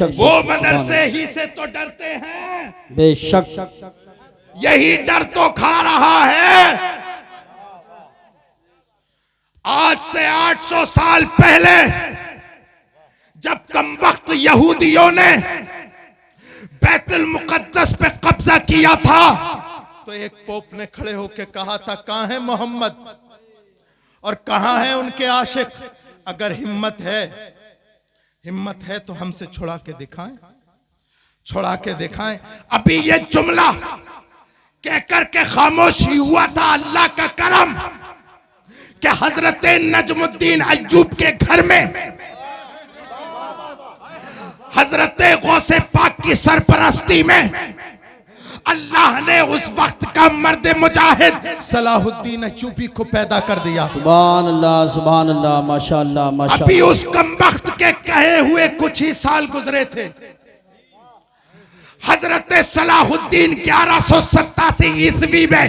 वो मदरसे ही से तो डरते हैं, बेशक यही डर तो खा रहा है। आज से 800 साल पहले जब कमबख्त यहूदियों ने बैतुल मुकद्दस पे कब्जा किया था तो एक पोप ने खड़े होकर कहा था, कहां है मोहम्मद और कहां है उनके आशिक? अगर हिम्मत है तो हमसे छुड़ा के दिखाएं। अभी ये जुमला कहकर के खामोशी हुआ था अल्लाह का करम कि हजरत नजमुद्दीन अय्यूब के घर में हजरत गौसे पाक की सरपरस्ती में अल्लाह ने उस वक्त का मर्द मुजाहिद सलाहुद्दीन अय्यूबी को पैदा कर दिया। सुभान अल्लाह, माशाअल्लाह माशाअल्लाह। अभी उस कमबख्त के कहे हुए कुछ ही साल गुजरे थे। हजरत सलाहुद्दीन 1187 ईस्वी में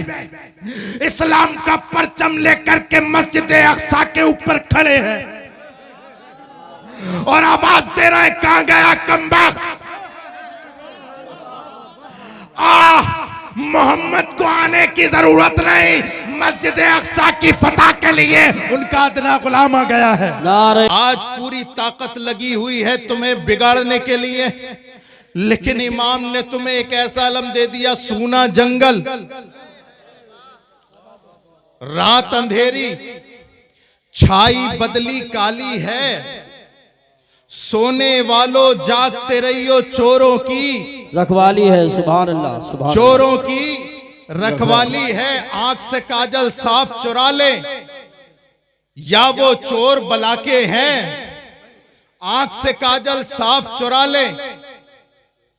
इस्लाम का परचम लेकर के मस्जिद अक्सा के ऊपर खड़े हैं और आवाज दे रहे, कहां गया कमबख्त? मोहम्मद को आने की जरूरत नहीं, मस्जिद अक्सा की फतह के लिए उनका अदना गुलाम आ गया है। आज पूरी ताकत लगी हुई है तुम्हें बिगाड़ने के लिए, लेकिन इमाम ने तुम्हें एक ऐसा अलम दे दिया, सूना जंगल, रात अंधेरी, छाई बदली काली है, सोने वालों जागते रहियो, चोरों की रखवाली है। सुभान अल्लाह, सुभान चोरों की रखवाली है। आंख से काजल साफ चुरा ले, या वो चोर बलाके हैं। आंख से काजल साफ चुरा ले,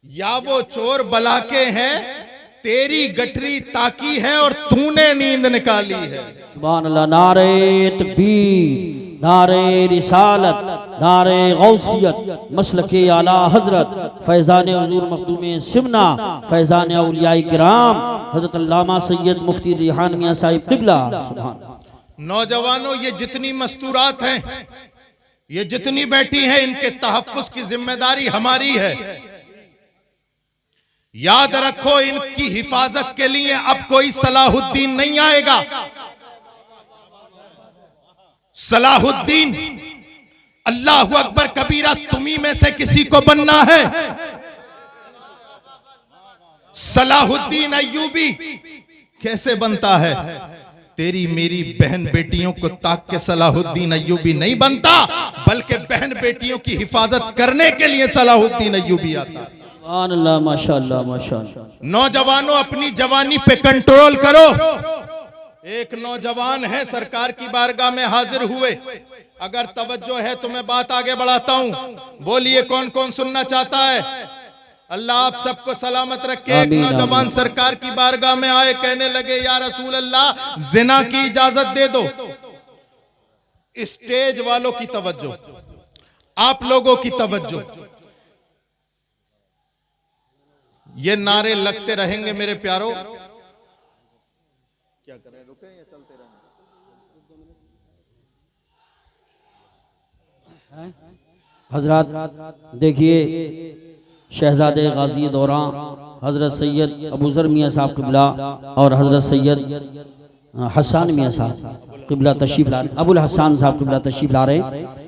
या वो चोर बलाके हैं। तेरी गठरी ताकी है और तूने नींद निकाली है। सुभान अल्लाह। नारे तकबीर, नारे रिसालत, नारे गौसियत, मसलके आला हजरत, फैजान हुजूर मखदूम सिमना, फैजान औलियाए किराम हजरत अल्लामा सैयद मुफ्ती रिहान मियां साहिब क़िबला। सुभान। नौजवानों, ये जितनी मस्तूरात हैं, ये जितनी बैठी हैं, इनके तहफ्फुज़ की जिम्मेदारी हमारी है। याद रखो, इनकी हिफाजत के लिए अब कोई सलाहुद्दीन नहीं आएगा। सलाहुद्दीन, अल्लाहु अकबर कबीरा, तुम्ही में से किसी को बनना है। सलाहुद्दीन अय्यूबी कैसे बनता है? तेरी मेरी बहन बेटियों को ताक के सलाहुद्दीन अय्यूबी नहीं बनता, बल्कि बहन बेटियों की हिफाजत करने के लिए सलाहुद्दीन अय्यूबी आता है। सुभान अल्लाह, माशाअल्लाह माशाअल्लाह। नौजवानों, अपनी जवानी पे कंट्रोल करो। एक नौजवान है, सरकार की बारगाह में हाजिर हुए। अगर तवज्जो है तो मैं बात आगे बढ़ाता हूं। बोलिए, कौन कौन सुनना चाहता है? अल्लाह आप सबको सलामत रखे। एक नौजवान सरकार की बारगाह में आए, कहने लगे, या रसूल अल्लाह, जिना की इजाजत दे दो। स्टेज वालों की तवज्जो, आप लोगों की तवज्जो, ये नारे लगते रहेंगे मेरे प्यारों। क्या करें, रुके या चलते रहें? हजरत देखिए, शहजादे गाजी दौरान हजरत सैयद अबू ज़र मियां साहब क़िबला और हजरत सैयद हसन मियां साहब क़िबला तशरीफ ला रहे, अबुल हसन साहब क़िबला तशरीफ ला रहे।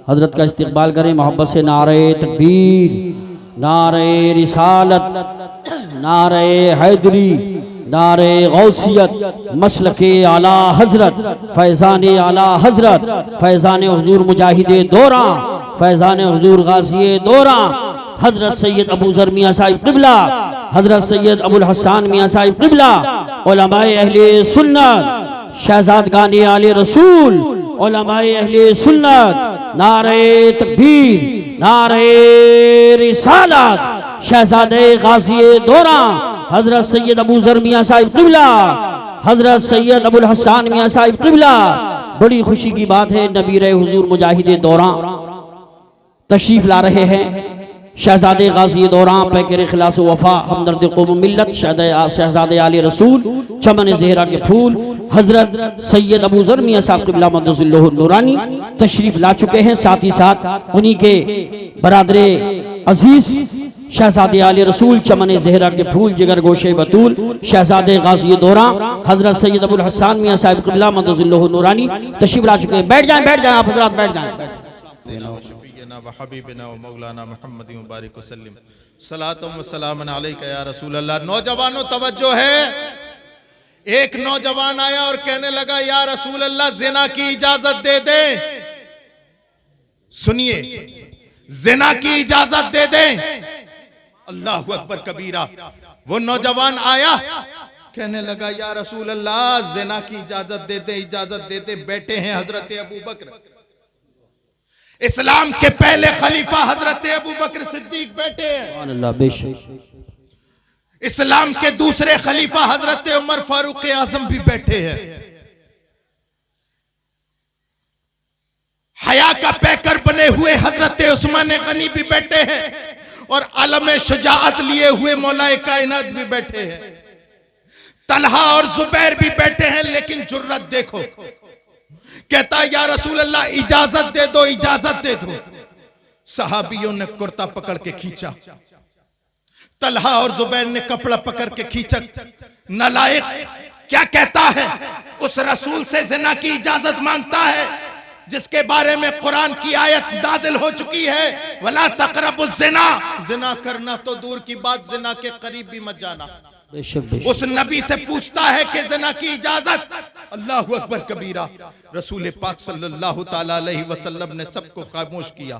हजरत का इस्तकबाल करें मोहब्बत से। नारे तकबीर, नारे रिसालत, नारे हैदरी, नारे गौसियत, मसलके आला हजरत, फैजान आला हजरत, फैजान हुजूर मुजाहिदे दौरा, फैजान हुजूर गाज़िए दौरा, हजरत सैयद अबू ज़र मियां साहिब क़िबला, हजरत सैयद अबुल हसन मियां साहिब क़िबला, उलमाए अहले सुन्नत, शहजादगान आले रसूल, उलमाए अहले सुन्नत, नारे तकबीर, नारे रिसालत, शहजादे गाज़िए दौरा, हजरत सैयद अबू ज़र मियां साहिब क़िबला, हजरत सैयद अबुल हसन मियां साहिब क़िबला। बड़ी खुशी की बात है, नबीर हुजूर मुजाहिदे दौरा तशरीफ ला रहे हैं। शहजादे गाज़ी दौरां, पैकर खिलास वफा, हमदर्द कौम मिल्लत, शहजादे आले रसूल, चमन ज़हरा के फूल, हजरत सैयद अबू ज़र मियां साहब क़िबला मद्दसिल्लहु नूरानी तशरीफ ला चुके हैं। साथ ही साथ उन्हीं के बरादरे अजीज शहजादे आले रसूल चमन जहरा के फूल जिगर गोशे बतूल शहजादे गाजी दौरा हजरत सैयद अबुल हसन मियां साहिब क़िबला मदज़िल्लुहु नूरानी तशरीफ ला चुके हैं। बैठ जाएं आप हजरात, बैठ जाएं। व हबीबना व मौलाना मुहम्मद मुबारक वसल्लम सलातुम व सलामुन अलैका या रसूल अल्लाह। नौजवानों तवज्जो है, एक नौजवान आया और कहने लगा या रसूल अल्लाह जिना की इजाजत दे दे। सुनिए, जिना की इजाजत दे दे। अल्लाह अकबर कबीरा। वो नौजवान आया, कहने लगा या रसूल अल्लाह जिना की इजाजत दे दे, इजाजत दे दे। बैठे हैं हजरत अबू बकर, इस्लाम के पहले खलीफा हजरत अबू बकर सिद्दीक बैठे हैं। अल्लाह बेशक। इस्लाम के दूसरे खलीफा हजरत उमर फारूक आजम भी बैठे हैं। हया का पैकर बने हुए हजरत उस्मान गनी भी बैठे हैं और आलम शुजाअत लिए हुए मौलाए कायनात भी बैठे हैं। तलहा और जुबैर भी बैठे हैं, लेकिन जुर्रत देखो, कहता या रसूल अल्लाह इजाजत दे दो, इजाजत दे दो। सहाबियों ने कुर्ता पकड़ के खींचा, तलहा और जुबैर ने कपड़ा पकड़ के खींचा। नालायक क्या कहता है, उस रसूल से जिना की इजाजत मांगता है जिसके बारे में कुरान की आयत नाजिल हो चुकी है, वला तक़रबुज़ ज़िना। जिना करना तो दूर की बात, जिना के करीब भी मत जाना। उस नबी से पूछता है कि जिना की इजाजत। अल्लाहु अकबर कबीरा। रसूल पाक सल्लल्लाहु ताला अलैहि वसल्लम ने सबको खामोश किया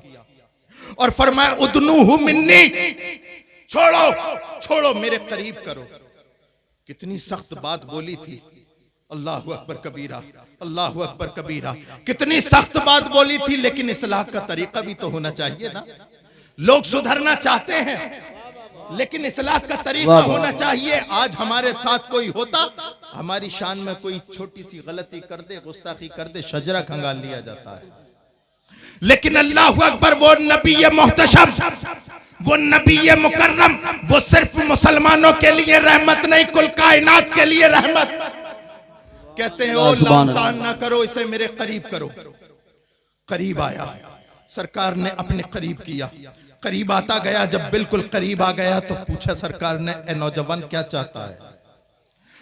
और फरमाया उदनूहु मिन्नी, छोड़ो छोड़ो, मेरे करीब करो। कितनी सख्त बात बोली थी। अल्लाहु अकबर कबीरा, अल्लाहु अकबर कबीरा। कितनी सख्त बात बोली थी, लेकिन इस्लाह का तरीका भी तो होना चाहिए ना। लोग सुधरना चाहते हैं, लेकिन इस्लाह का तरीका होना चाहिए। आज हमारे साथ कोई होता, हमारी शान में कोई छोटी सी गलती कर दे, गुस्ताखी कर दे, शजरा खंगाल लिया जाता है। लेकिन अल्लाहु अकबर, वो नबी मोहतशम, वो नबी मुकर्रम, वो सिर्फ मुसलमानों के लिए रहमत नहीं, कुल कायनात के लिए रहमत। कहते हैं ओ लातान ना करो, इसे मेरे करीब करो। करीब आया, सरकार ने अपने करीब किया। करीब आता गया, जब बिल्कुल करीब आ गया तो पूछा सरकार ने, ए नौजवान क्या चाहता है?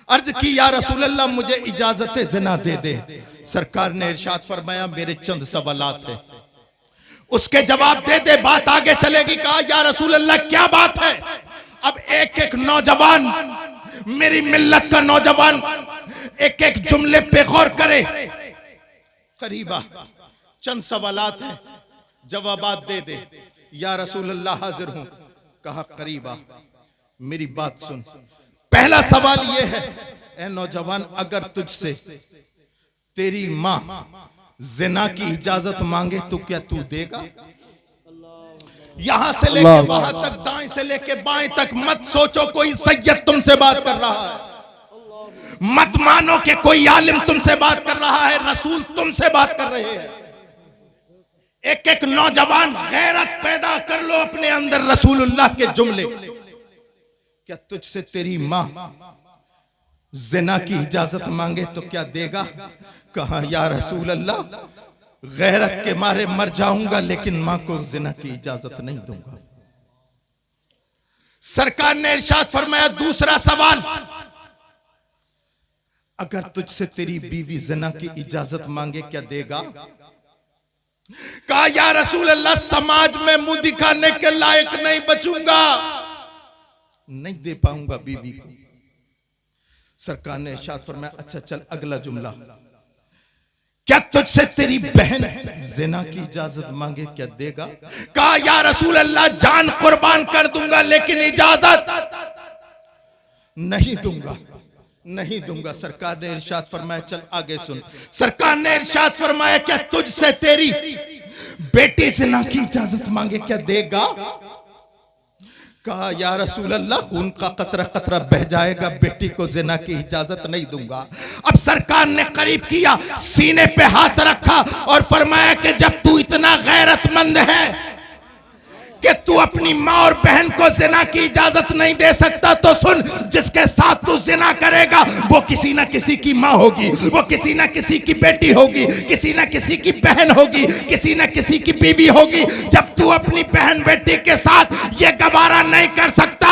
अर्ज की या रसूल अल्लाह मुझे इजाजत ज़िना दे दे। सरकार ने इरशाद फरमाया मेरे चंद सवालात हैं, उसके जवाब दे दे, बात आगे चलेगी। कहा या रसूल अल्लाह क्या बात है? अब एक एक नौजवान, मेरी मिल्लत का नौजवान, एक एक जुमले पे गौर करे। करीबा, चंद सवालात हैं, जवाबात दे दे। या रसूल अल्लाह हाजिर हूं। कहा करीबा, मेरी बात सुन। पहला सवाल यह है, ए नौजवान, अगर तुझसे तेरी मां जिना की इजाजत मांगे तो क्या तू देगा? यहां से लेके वहां तक, दाएं से लेके बाएं तक मत सोचो कोई सैयद तुमसे बात कर रहा है, मत मानो कि कोई आलिम तुमसे बात कर रहा है, रसूल तुमसे बात कर रहे हैं। एक एक नौजवान गैरत पैदा कर लो अपने अंदर, रसूलुल्लाह के जुमले। क्या तुझसे तेरी मां जिना की इजाजत मांगे तो क्या देगा? कहा या रसूल अल्लाह, गैरत के मारे मर जाऊंगा, लेकिन मां को जिना की इजाजत नहीं दूंगा। सरकार ने इरशाद फरमाया दूसरा सवाल, अगर तुझसे तेरी बीवी जिना की इजाजत मांगे क्या देगा? कहा या रसूल अल्लाह, समाज में मुंह दिखाने के लायक नहीं बचूंगा, नहीं दे पाऊंगा बीवी को। सरकार ने इरशाद फरमाया अच्छा चल अगला जुमला, क्या तुझसे तेरी बहन जिना की इजाजत मांगे क्या देगा? कहा या रसूल अल्लाह, जान कुर्बान कर दूंगा, लेकिन इजाजत नहीं दूंगा, नहीं दूंगा। सरकार ने इरशाद फरमाया चल आगे सुन। सरकार ने इरशाद फरमाया क्या तुझसे तेरी बेटी जिना की इजाजत मांगे क्या देगा? कहा या रसूल अल्लाह, खून का कतरा कतरा बह जाएगा, बेटी को जिना की इजाजत नहीं दूंगा। अब सरकार ने करीब किया, सीने पे हाथ रखा और फरमाया कि जब तू इतना गैरतमंद है कि तू अपनी माँ और बहन को जिना की इजाजत नहीं दे सकता, तो सुन, जिसके साथ तू जिना करेगा वो किसी ना किसी की माँ होगी, वो किसी ना किसी की बेटी होगी, किसी ना किसी की बहन होगी, किसी ना किसी की बीवी होगी। जब तू अपनी बहन बेटी के साथ ये गवारा नहीं कर सकता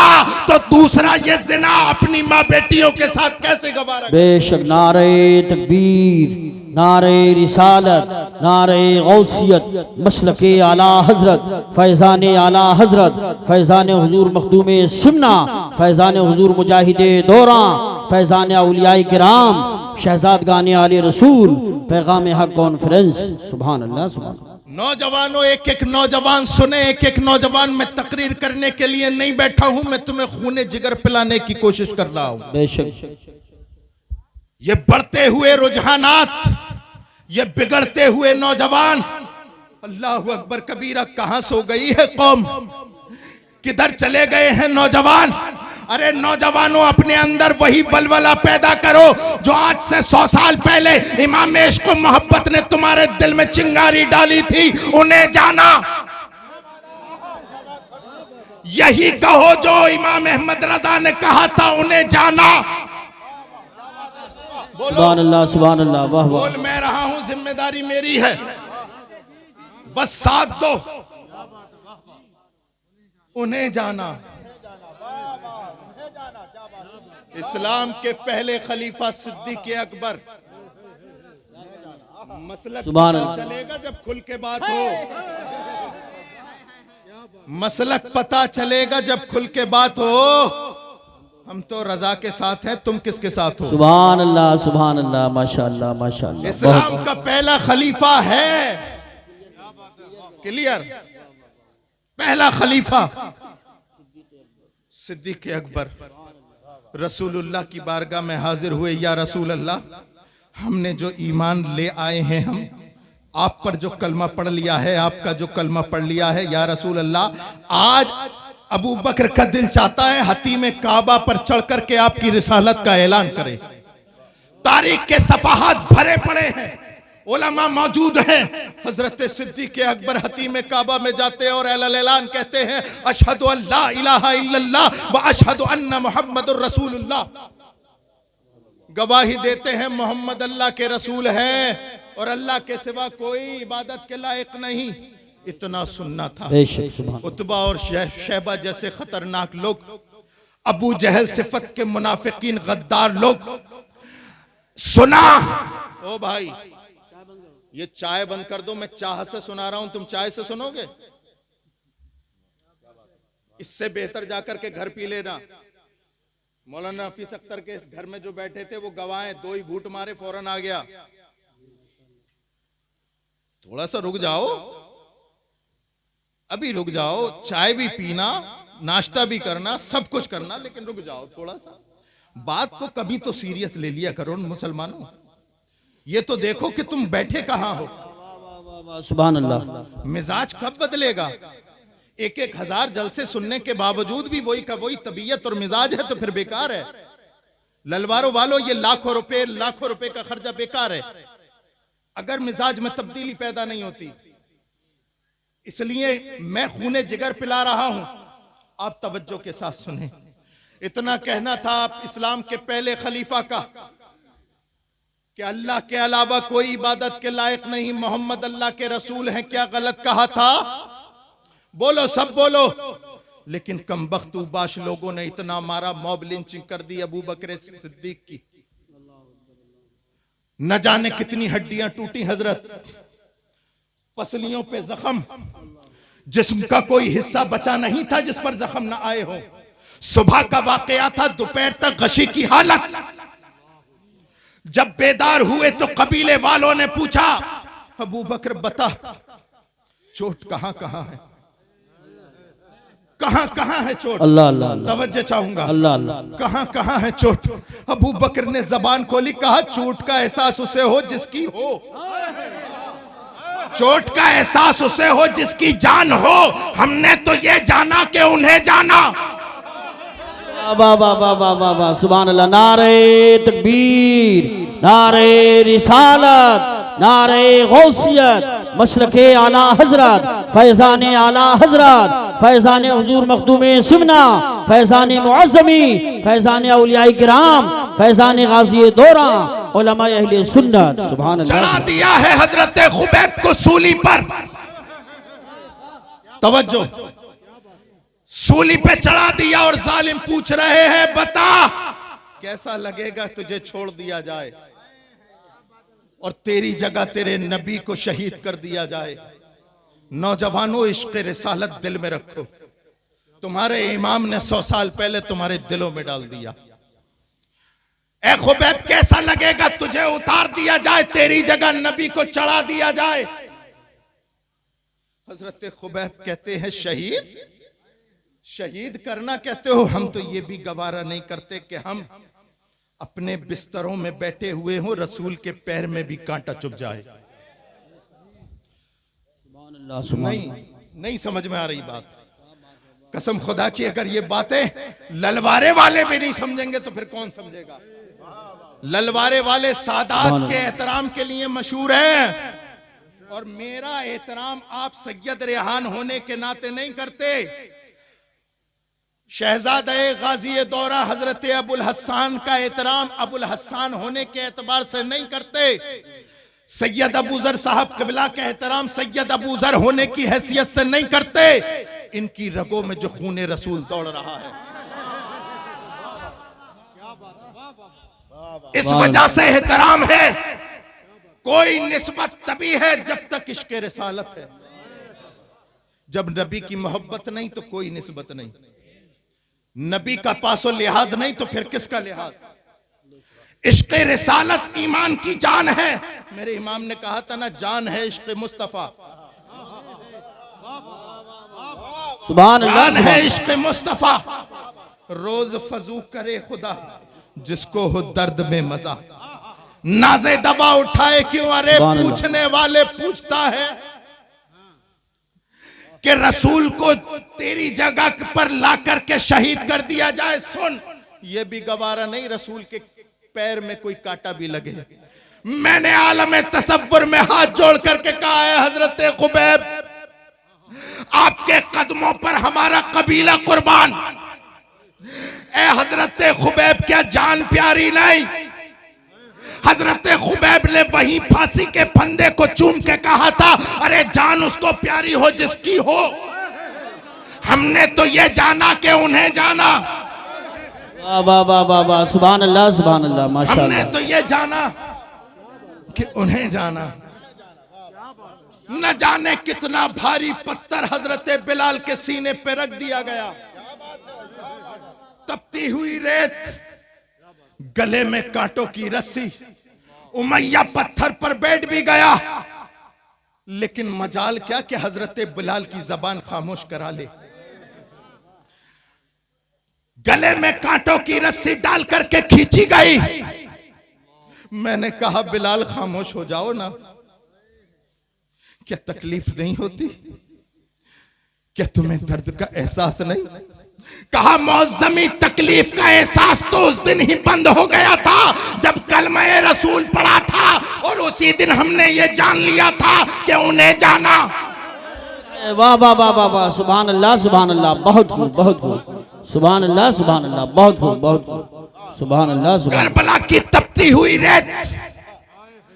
तो दूसरा ये जिना अपनी माँ बेटियों के साथ कैसे गवारा? बेशक नारे तकबीर, नारे रिसालत, नारे गौसियत, मसलके आला हजरत, फैज़ान आला हजरत, फैज़ान हुजूर मखदूम सिमना, फैज़ान हुजूर मुजाहिदे दौरा, फैज़ान औलियाए किराम, शहजादगान आले रसूल, पैगाम हक कॉन्फ्रेंस। सुभान अल्लाह, सुभान अल्लाह। नौजवानों, एक एक नौजवान सुने, एक एक नौजवान। मैं तकरीर करने के लिए नहीं बैठा हूं, मैं तुम्हें खूने जिगर पिलाने की कोशिश कर रहा हूं। बेशक ये बढ़ते हुए रुझानात, ये बिगड़ते हुए नौजवान, अल्लाह अकबर कबीरा, कहां सो गई है कौम, किधर चले गए हैं नौजवान? अरे नौजवानों, अपने अंदर वही बलवला पैदा करो जो आज से 100 साल पहले इमाम इश्क मोहब्बत ने तुम्हारे दिल में चिंगारी डाली थी। उन्हें जाना, यही कहो जो इमाम अहमद रजा ने कहा था, उन्हें जाना। सुभान अल्लाह, सुभान अल्लाह, वाह वाह। बोल मैं रहा हूं, जिम्मेदारी मेरी है, बस साथ दो। उन्हें जाना। इस्लाम के पहले खलीफा सिद्दीक अकबर, मसलक पता चलेगा जब खुल के बात हो, मसलक पता चलेगा जब खुल के बात हो। हम तो रजा के साथ हैं, तुम किसके साथ हो? सुभान अल्लाह, सुभान अल्लाह, माशाअल्लाह, माशाअल्लाह। इस्लाम का पहला खलीफा है, क्लियर, पहला खलीफा सिद्दीक अकबर रसूलुल्लाह की बारगाह में हाजिर हुए। या रसूल अल्लाह, हमने जो ईमान ले आए हैं, हम आप पर जो कलमा पढ़ लिया है, आपका जो कलमा पढ़ लिया है, या रसूल अल्लाह, आज अबू बकर का दिल चाहता है हतीम काबा पर चढ़ करके आपकी रिसालत का ऐलान करे। तारीख के सफाहात भरे पड़े हैं, उलमा मौजूद हैं। हजरत सिद्दीक अकबर हतीम काबा में जाते हैं और ऐलान कहते हैं, अशहदु अल्ला इलाहा इल्लल्लाह व अशहदु अन्ना मुहम्मदुर रसूलुल्लाह। गवाही देते हैं मोहम्मद अल्लाह के रसूल हैं और अल्लाह के सिवा कोई इबादत के लायक नहीं। इतना सुनना था। उतबा और शैबा जैसे खतरनाक लोग, अबू जहल सिफत के मुनाफिकीन गद्दार लोग, सुना। ओ भाई, ये चाय बंद कर दो, मैं चाह से सुना रहा हूं, तुम चाय से सुनोगे? इससे बेहतर जाकर के घर पी लेना। मौलाना हफीज अख्तर के घर में जो बैठे थे वो गवाएं, 2 ही घूंट मारे फौरन आ गया। थोड़ा सा रुक जाओ, अभी रुक जाओ, चाय भी पीना, नाश्ता भी करना, सब कुछ करना, लेकिन रुक जाओ थोड़ा सा। बात को कभी तो सीरियस ले लिया करो मुसलमानों। ये तो देखो कि तुम बैठे कहां हो। सुभान अल्लाह। मिजाज कब बदलेगा? 1-1 हजार जलसे सुनने के बावजूद भी वही का वही तबीयत और मिजाज है तो फिर बेकार है। ललवारों वालों, ये लाखों रुपए का खर्चा बेकार है अगर मिजाज में तब्दीली पैदा नहीं होती। इसलिए मैं खूने जिगर पिला रहा हूं, आप तवज्जो के साथ सुने। इतना कहना था आप इस्लाम के पहले खलीफा का कि अल्लाह के अलावा कोई इबादत के लायक नहीं, मोहम्मद अल्लाह के रसूल हैं। क्या गलत कहा था? बोलो, सब बोलो। लेकिन कमबख्त बाश लोगों ने इतना मारा, मॉब लिंचिंग कर दी अबू बकर सिद्दीक की। न जाने कितनी हड्डियां टूटी हजरत, पसलियों पे जख्म, जिस्म का कोई हिस्सा बचा नहीं था जिस पर जख्म न आए हो। सुबह का वाकया था, दोपहर तक गशी की हालत। जब बेदार हुए तो कबीले वालों ने पूछा, अबू बकर बता चोट कहां कहां है, कहां कहां है चोट? अल्लाह अल्लाह, तवज्जो चाहूंगा। अल्लाह अल्लाह, कहां कहां है चोट? अबू बकर ने जबान खोली, कहा चोट का एहसास उसे हो जिसकी हो, चोट का एहसास उसे हो जिसकी जान हो। हमने तो ये जाना कि उन्हें जाना। वाह वाह वाह वाह वाह वाह, सुभान अल्लाह। नारे तकबीर, नारे रिसालत, नारे गौसियत, मशरके आला हजरत, फैजान आला हजरत, फैज़ान हुजूर मखदूम सिमना, फैज़ान मुअज़्ज़मी, फैज़ान औलियाए किराम, फैज़ान गाज़ी दौरा, उलमाए अहले सुन्नत। सुभान चढ़ा अल्लाह। दिया है हजरत खुबैब को सूली पर। तवज्जो, सूली पे चढ़ा दिया और जालिम पूछ रहे हैं बता कैसा लगेगा तुझे छोड़ दिया जाए और तेरी जगह तेरे नबी को शहीद कर दिया जाए। नौजवानों, इश्क रिसालत दिल में रखो। तुम्हारे इमाम ने 100 साल पहले तुम्हारे दिलों में डाल दिया। ए खुबैब, कैसा लगेगा तुझे उतार दिया जाए, तेरी जगह नबी को चढ़ा दिया जाए। हजरत खुबैब कहते हैं शहीद, शहीद करना कहते हो, हम तो ये भी गवारा नहीं करते कि हम अपने बिस्तरों में बैठे हुए हों, रसूल के पैर में भी कांटा चुभ जाए। नहीं समझ में आ रही बात। कसम खुदा की, अगर ये बातें ललवारे वाले भी नहीं समझेंगे तो फिर कौन समझेगा। ललवारे वाले सादात के एहतराम के लिए मशहूर हैं, और मेरा एहतराम आप सैयद रेहान होने के नाते नहीं करते। शहजादे गाजी दौरा हजरत अबुल हसन का एहतराम अबुल हसन होने के एतबार से नहीं करते। सैयद अबू जर साहब क़िबला का एहतराम सैयद अबू जर होने की हैसियत से नहीं करते। इनकी रगों में जो खूने रसूल दौड़ रहा है, इस वजह से एहतराम है। कोई निस्बत तभी है जब तक इश्क रिसालत है। जब नबी की मोहब्बत नहीं तो कोई निस्बत नहीं। नबी का पासो लिहाज नहीं तो फिर किसका लिहाज। इश्क रिसालत ईमान की जान है। मेरे इमाम ने कहा था ना, जान है इश्क मुस्तफा, सुभान अल्लाह। जान है इश्क मुस्तफा। रोज फजू करे खुदा जिसको हो दर्द में मजा, नाज़े दबा उठाए क्यों। अरे पूछने वाले पूछता है कि रसूल को तेरी जगह पर ला करके शहीद कर दिया जाए। सुन, ये भी गवारा नहीं रसूल के पैर में कोई कांटा भी लगे। मैंने आलम तसव्वुर में हाथ जोड़ करके कहा है हजरत खुबैब, आपके कदमों पर हमारा कबीला कुर्बान। ए हजरत खुबैब, क्या जान प्यारी नहीं? हजरत खुबैब ने वही फांसी के फंदे को चूम के कहा था, अरे जान उसको प्यारी हो जिसकी हो। हमने तो ये जाना कि उन्हें जाना। वाह वाह वाह वाह, सुभान अल्लाह सुभान अल्लाह, माशाअल्लाह। हमने तो ये जाना कि उन्हें जाना। न जाने कितना भारी पत्थर हजरत बिलाल के सीने पे रख दिया गया। तपती हुई रेत, गले में कांटों की रस्सी। उमैया पत्थर पर बैठ भी गया, लेकिन मजाल क्या कि हजरत बिलाल की जबान खामोश करा ले। गले में कांटों की रस्सी डाल करके खींची गई। मैंने कहा बिलाल खामोश हो जाओ ना, क्या तकलीफ नहीं होती? क्या तुम्हें दर्द का एहसास नहीं? कहा मौज़मी, तकलीफ का एहसास तो उस दिन ही बंद हो गया था जब कलमा रसूल पढ़ा था, और उसी दिन हमने ये जान लिया था कि उन्हें जाना। वाह वाह वाह वाह वाह, सुभान अल्लाह सुभान अल्लाह, बहुत खूब बहुत खूब, सुभान अल्लाह सुभान अल्लाह, बहुत खूब बहुत खूब, सुभान अल्लाह सुभान। करबला की तपती हुई रेत,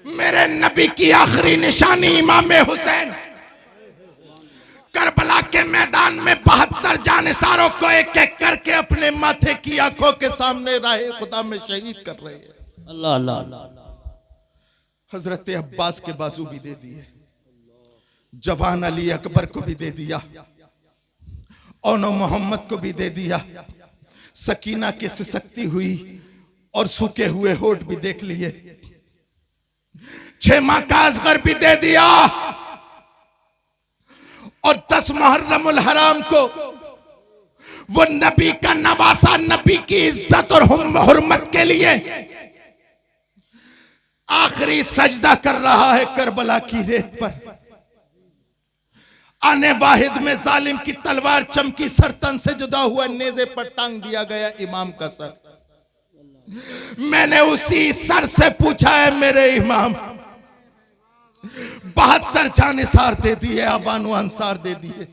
मेरे नबी की आखिरी निशानी इमाम हुसैन। करबला के मैदान में 72 जानिसारों को एक एक करके अपने माथे की आंखों के सामने राहे खुदा में शहीद कर रहे हैं। अल्लाह अल्लाह अल्लाह। हजरत अब्बास के बाजू भी दे दिए, जवान अली अकबर को भी दे दिया, ओनो मोहम्मद को भी दे दिया। सकीना की सिसकती हुई और सूखे हुए होठ भी देख लिए। 6 माह का असगर भी दे दिया, और 10 मुहर्रमुल हराम को वो नबी का नवासा, नबी की इज्जत और हुर्मत के लिए आखिरी सजदा कर रहा है करबला की रेत पर। आने वाहिद में जालिम की तलवार चमकी, सरतन से जुदा हुआ नेज़े पर टांग दिया गया इमाम का सर। मैंने उसी सर से पूछा है मेरे इमाम, 72 जानिसार दे दिए, अबानो अंसार दे दिए,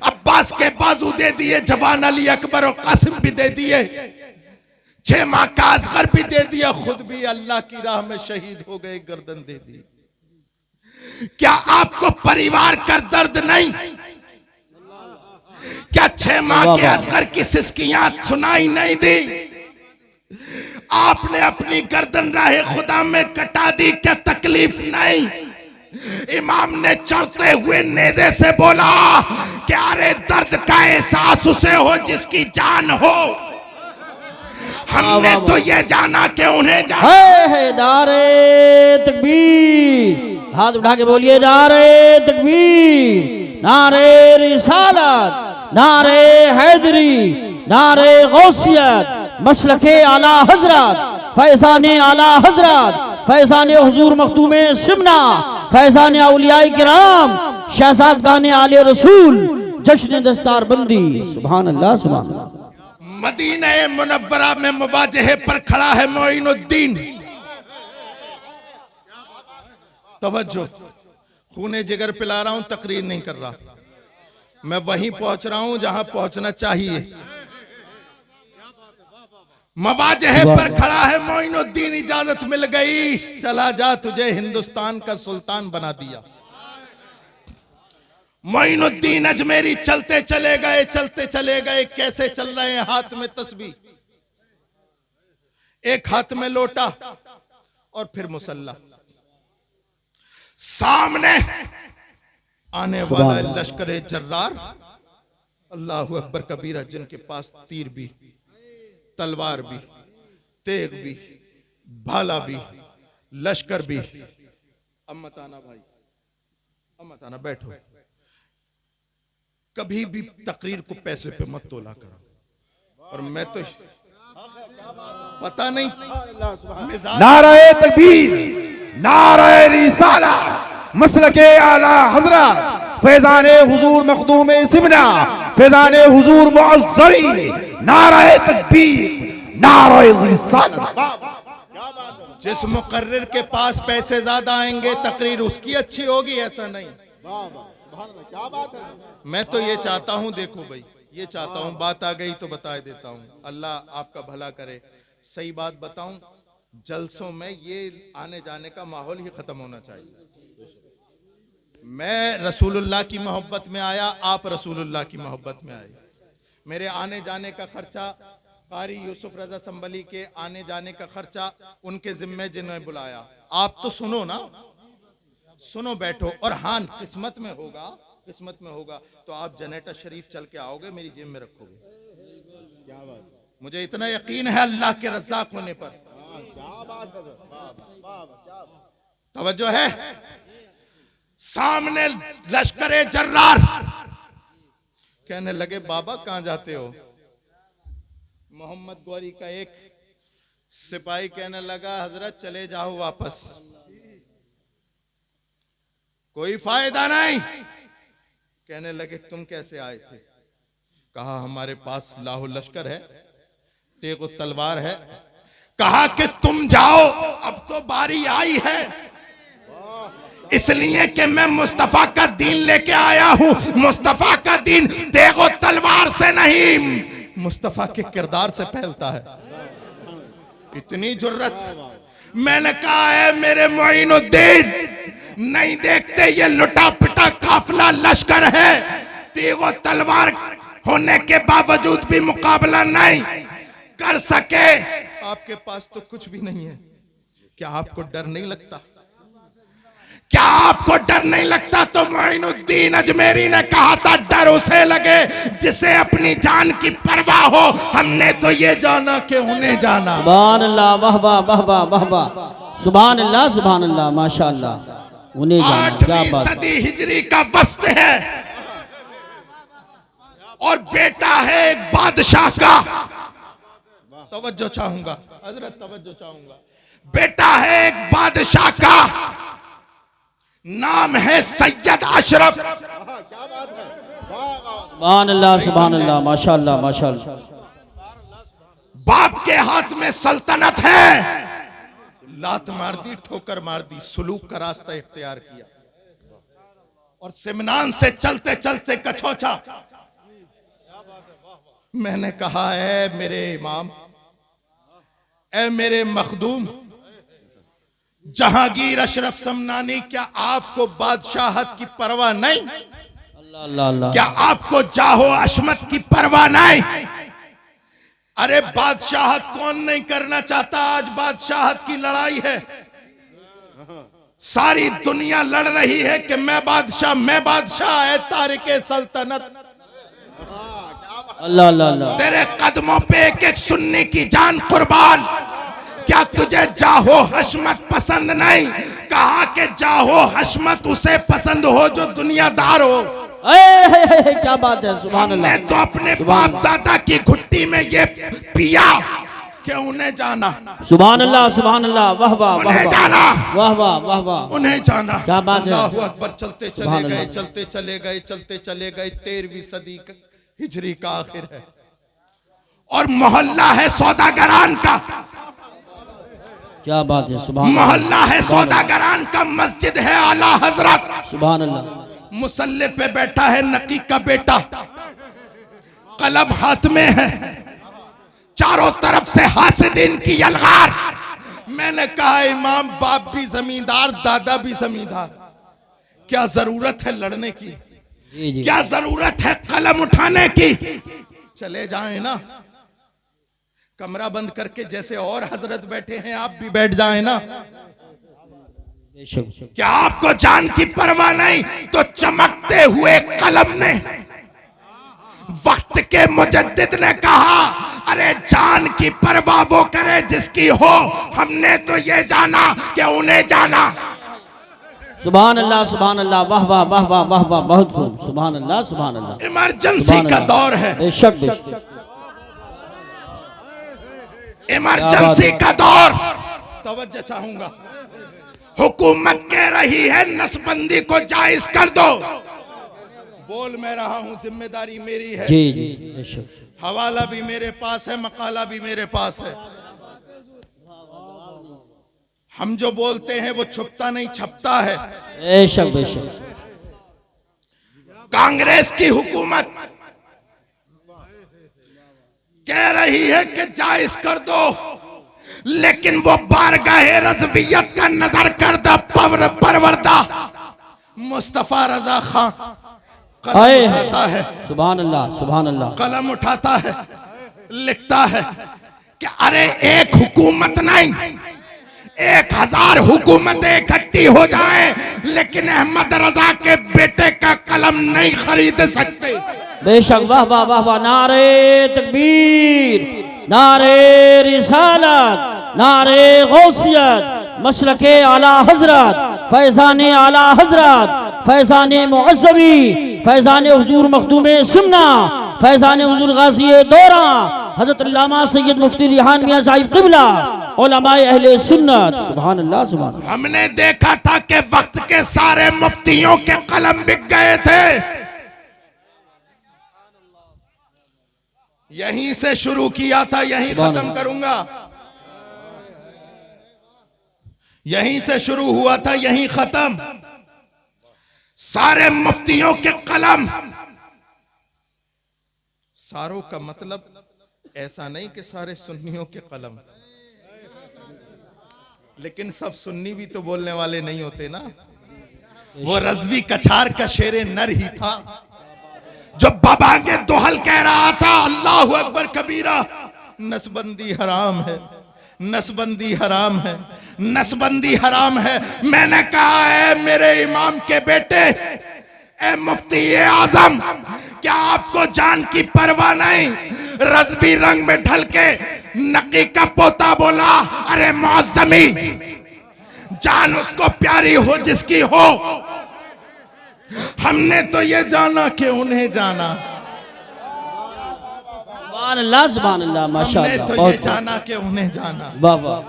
अब्बास के बाजू दे दिए, जवान अली अकबर और कासिम भी दे दिए, 6 माह का असगर भी दे दिया, खुद भी अल्लाह की राह में शहीद हो गए, गर्दन दे दी। क्या आपको परिवार का दर्द नहीं? क्या 6 माह के असगर की सिसकियां सुनाई नहीं दी? आपने अपनी गर्दन राहे खुदा में कटा दी, क्या तकलीफ नहीं? इमाम ने चढ़ते हुए नेज़े से बोला कि अरे दर्द का एहसास उसे हो जिसकी जान हो। हमने तो ये जाना कि उन्हें जाना है। नारे तकबीर, हाथ उठा के बोलिए नारे तकबीर, नारे रिसालत, नारे हैदरी, नारे गौसियत, मसलके आला हजरत, फैज़ाने आला हजरत, फैज़ाने हुजूर मखदूमे सिमना, फैज़ाने औलियाए किराम, शहज़ादाने आले रसूल, जश्न दस्तार बंदी। सुभान अल्लाह, सुभान अल्लाह। मदीना मुनव्वरा में मुवाजहे पर खड़ा है मोइनुद्दीन। तवज्जो, खूने जिगर पिला रहा हूं, तकरीर नहीं कर रहा, मैं वहीं पहुंच रहा हूं जहां पहुंचना चाहिए। मवाजहे पर खड़ा है मोइनुद्दीन, इजाजत मिल गई, चला जा, तुझे हिंदुस्तान का सुल्तान बना दिया। मोइनुद्दीन अजमेरी चलते चले गए, चलते चले गए। कैसे चल रहे हैं? हाथ में तस्बीह, एक हाथ में लोटा और फिर मुसल्ला। सामने आने वाला लश्कर जर्रार, अल्लाहु अकबर कबीरा, जिनके पास तीर भी, तलवार भी, तेग भी, भाला भी, लश्कर भी। अम्मत आना भाई, अम्मत आना, बैठो। कभी भी तकरीर को पैसे पे मत तोला करो। और मैं तो पता नहीं, नाराए तकबीर, नाराए रिसाला, मसलके आला हजरत, फैज़ाने हुजूर मखदूम सिमना, फैज़ाने हुजूर मुअज़्ज़री, नाराए तकबीर, नाराए रिसाला। जिस मुकर्रिर के पास पैसे ज्यादा आएंगे तकरीर उसकी अच्छी होगी, ऐसा नहीं। क्या बात है? मैं तो ये चाहता हूं, देखो भाई, ये चाहता हूं, बात आ गई तो बता देता हूं, अल्लाह आपका भला करे। सही बात बताऊं, जलसों में ये आने जाने का माहौल ही खत्म होना चाहिए। मैं रसूलुल्लाह की मोहब्बत में आया, आप रसूलुल्लाह की मोहब्बत में आए। मेरे आने जाने का खर्चा, कारी यूसुफ रजा संबली के आने जाने का खर्चा उनके जिम्मे जिन्हें बुलाया। आप तो सुनो ना, सुनो, बैठो। और हाँ, किस्मत में होगा, किस्मत में होगा तो आप जनेटा शरीफ चल के आओगे, मेरी जेब में रखोगे। क्या बात, मुझे इतना यकीन है अल्लाह के रज़्ज़ाक़ होने पर। क्या बात है? तवज्जो है। सामने लश्करे जर्रार कहने लगे, बाबा कहां जाते हो? मोहम्मद गौरी का एक सिपाही कहने लगा, हजरत चले जाओ वापस, कोई फायदा नहीं। कहने लगे, तुम कैसे आए थे? कहा, हमारे पास लाहो लश्कर है, तेगो तलवार है। कहा कि तुम जाओ, अब तो बारी आई है, इसलिए कि मैं मुस्तफा का दीन लेके आया हूं। मुस्तफा का दीन तेगो तलवार से नहीं, मुस्तफा के किरदार से फैलता है। इतनी जुर्रत। मैंने कहा है मेरे मोइनुद्दीन, नहीं देखते ये लुटा पिटा काफिला लश्कर है, तेगो तलवार होने के बावजूद भी मुकाबला नहीं कर सके। आपके पास तो कुछ भी नहीं है, क्या आपको डर नहीं लगता? क्या आपको डर नहीं लगता? तो मोइनुद्दीन अजमेरी ने कहा था, डर उसे लगे जिसे अपनी जान की परवाह हो। हमने तो ये जाना कि उन्हें जाना। सुभान अल्लाह, वाह वाह वाह वाह वाह वाह, सुभान अल्लाह, सुभान अल्लाह, माशाअल्लाह, उन्हें जाना। क्या 8वीं बात, सदी हिजरी का वस्त है और बेटा है एक बादशाह का। तवज्जो चाहूंगा हजरत, तवज्जो चाहूंगा। बेटा है एक बादशाह का, नाम है सैयद अशरफ। सुभान अल्लाह, सुभान अल्लाह, माशाअल्लाह, माशाअल्लाह। बाप के हाथ में सल्तनत है, लात मार दी, ठोकर मार दी, सुलूक का रास्ता इख्तियार किया। और सिमनान से चलते चलते कछोचा। मैंने कहा है मेरे इमाम, ए मेरे मखदूम जहांगीर अशरफ समनानी, क्या आपको बादशाहत की परवाह नहीं? अल्लाह अल्लाह अल्लाह। क्या आपको जाहो अशमत की परवाह नहीं? अरे बादशाहत कौन नहीं करना चाहता? आज बादशाहत की लड़ाई है, सारी दुनिया लड़ रही है कि मैं बादशाह है तारिके सल्तनत। अल्लाह अल्लाह अल्लाह। तेरे कदमों पे एक एक सुन्नी की जान कुर्बान। क्या तुझे जाहो हशमत पसंद नहीं? कहा कि जाहो हशमत उसे पसंद हो जो दुनियादार हो। क्या बात है, सुभान अल्लाह। मैं तो अपने बाप दादा की घुट्टी में ये पिया कि उन्हें जाना। सुभान अल्लाह सुभान अल्लाह। वाह वाह वाह उन्हें जाना, वाह वाह वाह वाह। उन्हें जाना। क्या बात है। अल्लाहु अकबर। चलते चले सुभान गए, अल्लाह। चलते चले गए, चलते चले गए। 13वीं सदी हिजरी का आखिर है और मोहल्ला है सौदागरान का। क्या बात है, सुभान अल्लाह। मोहल्ला है सौदागरान का, मस्जिद है आला हजरत। सुभान अल्लाह। मुसल्ले पे बैठा है नकी का बेटा, कलम हाथ में है, चारों तरफ से हासिदीन की यलगार। मैंने कहा इमाम, बाप भी जमींदार, दादा भी जमींदार, क्या जरूरत है लड़ने की? जी जी। क्या जरूरत है कलम उठाने की? चले जाएं ना, कमरा बंद करके जैसे और हजरत बैठे हैं आप भी बैठ जाएं ना। बेशक। क्या आपको जान की परवाह नहीं? तो चमकते हुए कलम ने, वक्त के मुजद्दिद ने कहा, अरे जान की परवाह वो करे जिसकी हो। हमने तो ये जाना कि उन्हें जाना। सुभान अल्लाह सुभान अल्लाह। वाह वाह वाह वाह वाह वाह। बहुत खूब। सुभान अल्लाह सुभान अल्लाह। इमरजेंसी का दौर है, बेशक बेशक। इमरजेंसी का दौर। तवज्जो चाहूंगा, हुकूमत कह रही है नसबंदी को जायज कर दो। बोल मैं रहा हूं, जिम्मेदारी मेरी है। जी जी बेशक। हवाला भी मेरे पास है, मकाला भी मेरे पास है। हम जो बोलते हैं वो छुपता नहीं छपता है। बेशक बेशक। कांग्रेस की हुकूमत कह रही है कि जायज कर दो, लेकिन वो बारगाहे रज़वियत का नजर करदा परवरदा मुस्तफा रजा खान कलम उठाता है। सुभान अल्लाह सुभान अल्लाह। कलम उठाता है, लिखता है कि अरे एक हुकूमत नहीं, 1000 हुकूमतें इकट्ठी हो जाएं, लेकिन अहमद रजा के बेटे का कलम नहीं खरीद सकते। बेशक। वाह वाह वाह वाह। नारे तकबीर, नारे रिसालत, नारे गौसियत, मसलके आला हजरत, फैजान आला हजरत, फैजान मुअज़्ज़मी, फैजान हुजूर मखदूम सुन्ना, फैजान हुजूर गाज़ी दौरा, हजरत अल्लामा सैयद मुफ्ती रिहान मियां साहिब क़िबला, उलमाए अहले सुन्नत। सुभान अल्लाह सुभान अल्लाह। हमने देखा था कि वक्त के सारे मुफ्तियों के कलम बिक गए थे। यहीं से शुरू किया था, यहीं खत्म करूंगा। यहीं से शुरू हुआ था, यहीं खत्म। सारे मुफ्तियों के कलम। सारों का मतलब ऐसा नहीं कि सारे सुन्नियों के कलम, लेकिन सब सुन्नी भी तो बोलने वाले नहीं होते ना। वो रज़वी कछार का शेरे नर ही था जो बाबांगे दोहल कह रहा था, अल्लाहु अकबर कबीरा, नसबंदी हराम है, नसबंदी हराम है, नसबंदी हराम है। मैंने कहा है मेरे इमाम के बेटे, ए मुफ्ती आजम, क्या आपको जान की परवाह नहीं? रज़वी रंग में ढल के नकी का पोता बोला, अरे मुअज़्ज़मी, जान उसको प्यारी हो जिसकी हो। हमने तो ये जाना कि उन्हें जाना। सुभान अल्लाह सुभान अल्लाह। माशाअल्लाह। हमने तो ये जाना कि उन्हें जाना। वाह वाह।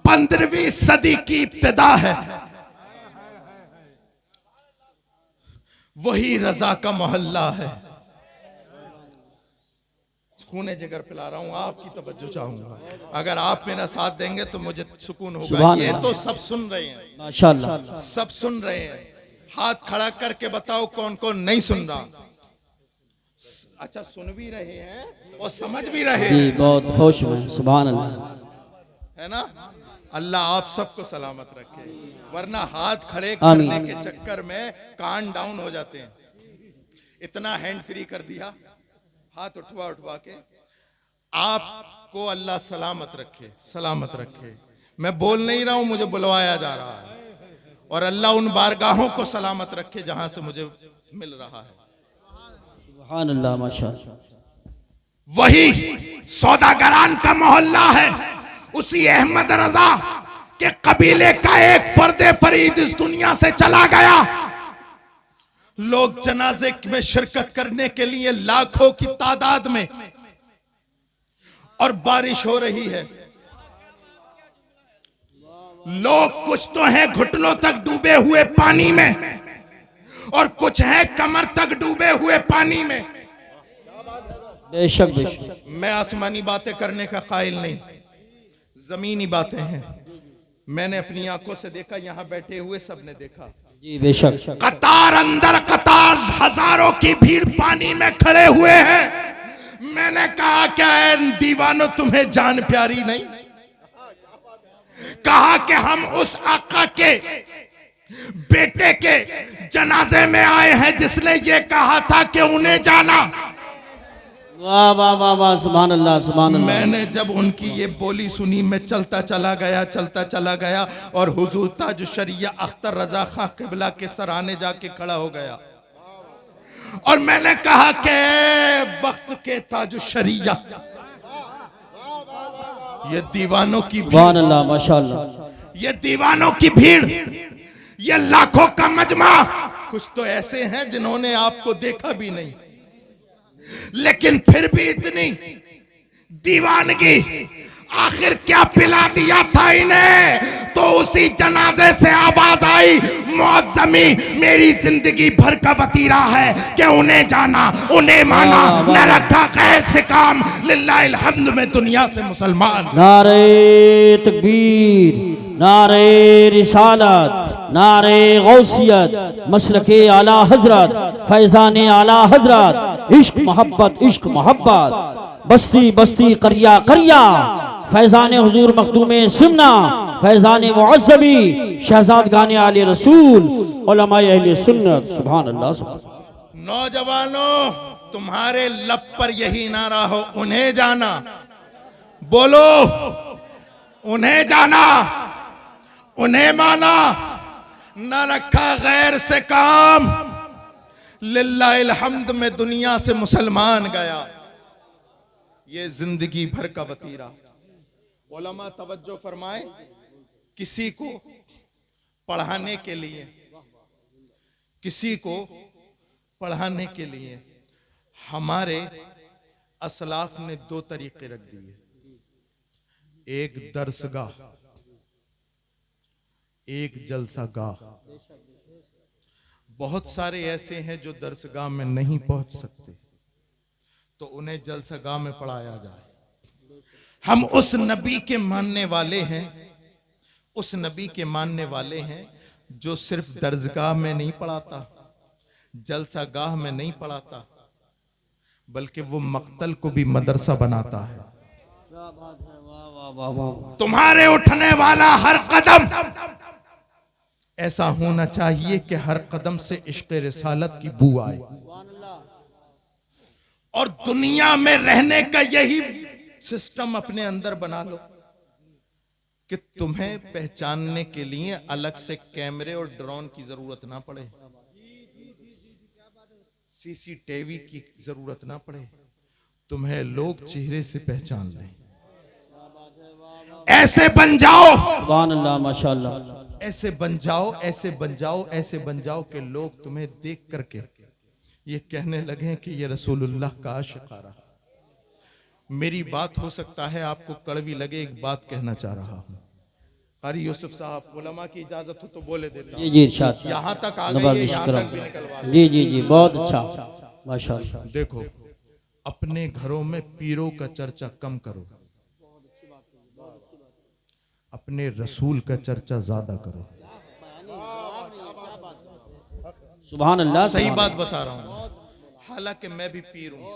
15वीं सदी की इब्तिदा है, वही रजा का मोहल्ला है। खूने जिगर पिला रहा हूं, आपकी तवज्जो चाहूंगा। अगर आप मेरा साथ देंगे तो मुझे सुकून होगा। ये तो सब सुन रहे हैं, माशाअल्लाह। सब सुन रहे हैं। हाथ खड़ा करके बताओ कौन कौन नहीं सुन रहा। अच्छा, सुन भी रहे हैं और समझ भी रहे जी हैं, बहुत होश में, सुभान अल्लाह। है ना। अल्लाह आप सबको सलामत रखे, वरना हाथ खड़े आमीन। करने के चक्कर में कान डाउन हो जाते हैं। इतना हैंड फ्री कर दिया, हाथ उठवा उठवा के। आपको अल्लाह सलामत रखे, सलामत रखे। मैं बोल नहीं रहा हूं, मुझे बुलवाया जा रहा है। और अल्लाह उन बारगाहों को सलामत रखे जहां से मुझे मिल रहा है। सुभान अल्लाह, माशाअल्लाह। वही सौदागरान का मोहल्ला है, उसी अहमद रजा के कबीले का एक फर्दे फरीद इस दुनिया से चला गया। लोग जनाजे में शिरकत करने के लिए लाखों की तादाद में, और बारिश हो रही है। लोग कुछ तो हैं घुटनों तक डूबे हुए पानी में, और कुछ हैं कमर तक डूबे हुए पानी में। बेशक बेशक। मैं आसमानी बातें करने का कायल नहीं, जमीनी बातें हैं। मैंने अपनी आंखों से देखा, यहां बैठे हुए सबने देखा। जी बेशक। कतार अंदर कतार, हजारों की भीड़ पानी में खड़े हुए हैं। मैंने कहा क्या है दीवानों, तुम्हें जान प्यारी नहीं? कहा कि हम उस आका के बेटे के जनाजे में आए हैं जिसने ये कहा था कि उन्हें जाना। वाह वाह वाह वाह, सुभान अल्लाह, सुभान अल्लाह। मैंने जब उनकी ये बोली सुनी, मैं चलता चला गया, चलता चला गया, और हुजूर ताज शरिया अख्तर रजा खां किबला के सराहने जाके खड़ा हो गया। और मैंने कहा कि वक्त के ताज शरिया, ये दीवानों की सुभान अल्लाह, माशाअल्लाह। ये दीवानों की भीड़, ये लाखों का मजमा, कुछ तो ऐसे हैं जिन्होंने आपको देखा भी नहीं, लेकिन फिर भी इतनी दीवानगी, आखिर क्या पिला दिया था इन्हें? तो उसी जनाजे से आवाज आई, मुअज्जमी मेरी जिंदगी भर का वतीरा है कि उन्हें जाना, उन्हें माना, न रखा गैर से काम, लिल्लाहिल हम्द में दुनिया से मुसलमान। नारे तकबीर, नारे रिसालत, नारे गौसियत, मसलके आला हजरत, फैजान आला हजरत, इश्क मोहब्बत, इश्क मोहब्बत, बस्ती बस्ती करिया करिया, फैजान हुजूर मखदूमे सुन्ना, फैजान मुअज़्ज़मी, शहजाद गाने आले रसूल, उलमाए अहले सुन्नत। सुभान अल्लाह, सुभान। नौजवानों, तुम्हारे लब पर यही नारा हो, उन्हें जाना। बोलो, उन्हें जाना, उन्हें माना, न रखा गैर से काम, लिल्लाहिल हम्द में दुनिया से मुसलमान गया। ये जिंदगी भर का वतीरा। उलमा तवज्जो फरमाए, किसी को पढ़ाने के लिए, किसी को पढ़ाने के लिए हमारे असलाफ ने दो तरीके रख दिए। एक दरसगाह, एक जलसागाह। बहुत सारे ऐसे हैं जो दरसगाह में नहीं पहुंच सकते, तो उन्हें जलसागाह में पढ़ाया जाए। हम उस नबी के मानने वाले हैं, उस नबी के मानने वाले हैं जो सिर्फ दरसगाह में नहीं पढ़ाता, जलसागाह में नहीं पढ़ाता, बल्कि वो मक्तल को भी मदरसा बनाता है। तुम्हारे उठने वाला हर कदम ऐसा होना चाहिए कि हर कदम से इश्क रिसालत की बू आए। और दुनिया में रहने का यही सिस्टम अपने अंदर बना लो कि तुम्हें पहचानने के लिए अलग से कैमरे और ड्रोन की जरूरत ना पड़े, सीसीटीवी की जरूरत ना पड़े, तुम्हें लोग चेहरे से पहचान लें। ऐसे बन जाओ, सुभान अल्लाह, माशाअल्लाह। ऐसे बन जाओ, ऐसे बन जाओ, ऐसे बन जाओ कि लोग तुम्हें देख करके ये कहने लगे कि ये रसूलुल्लाह का आशिक आ रहा। मेरी बात हो सकता है आपको कड़वी लगे, एक बात कहना चाह रहा हूं। कारी यूसुफ साहब, उलमा की इजाजत हो तो बोले देता हूं। जी जी, इरशाद। यहां तक आ नवाज़ गई है, यहां करम। तक भी निकलवा। जी जी जी, बहुत अच्छा, माशाअल्लाह। देखो, अपने घरों में पीरों का चर्चा कम करो, अपने रसूल का चर्चा ज्यादा करो। सुभान अल्लाह। सही बात बता रहा हूं। हालांकि मैं भी पीर हूं,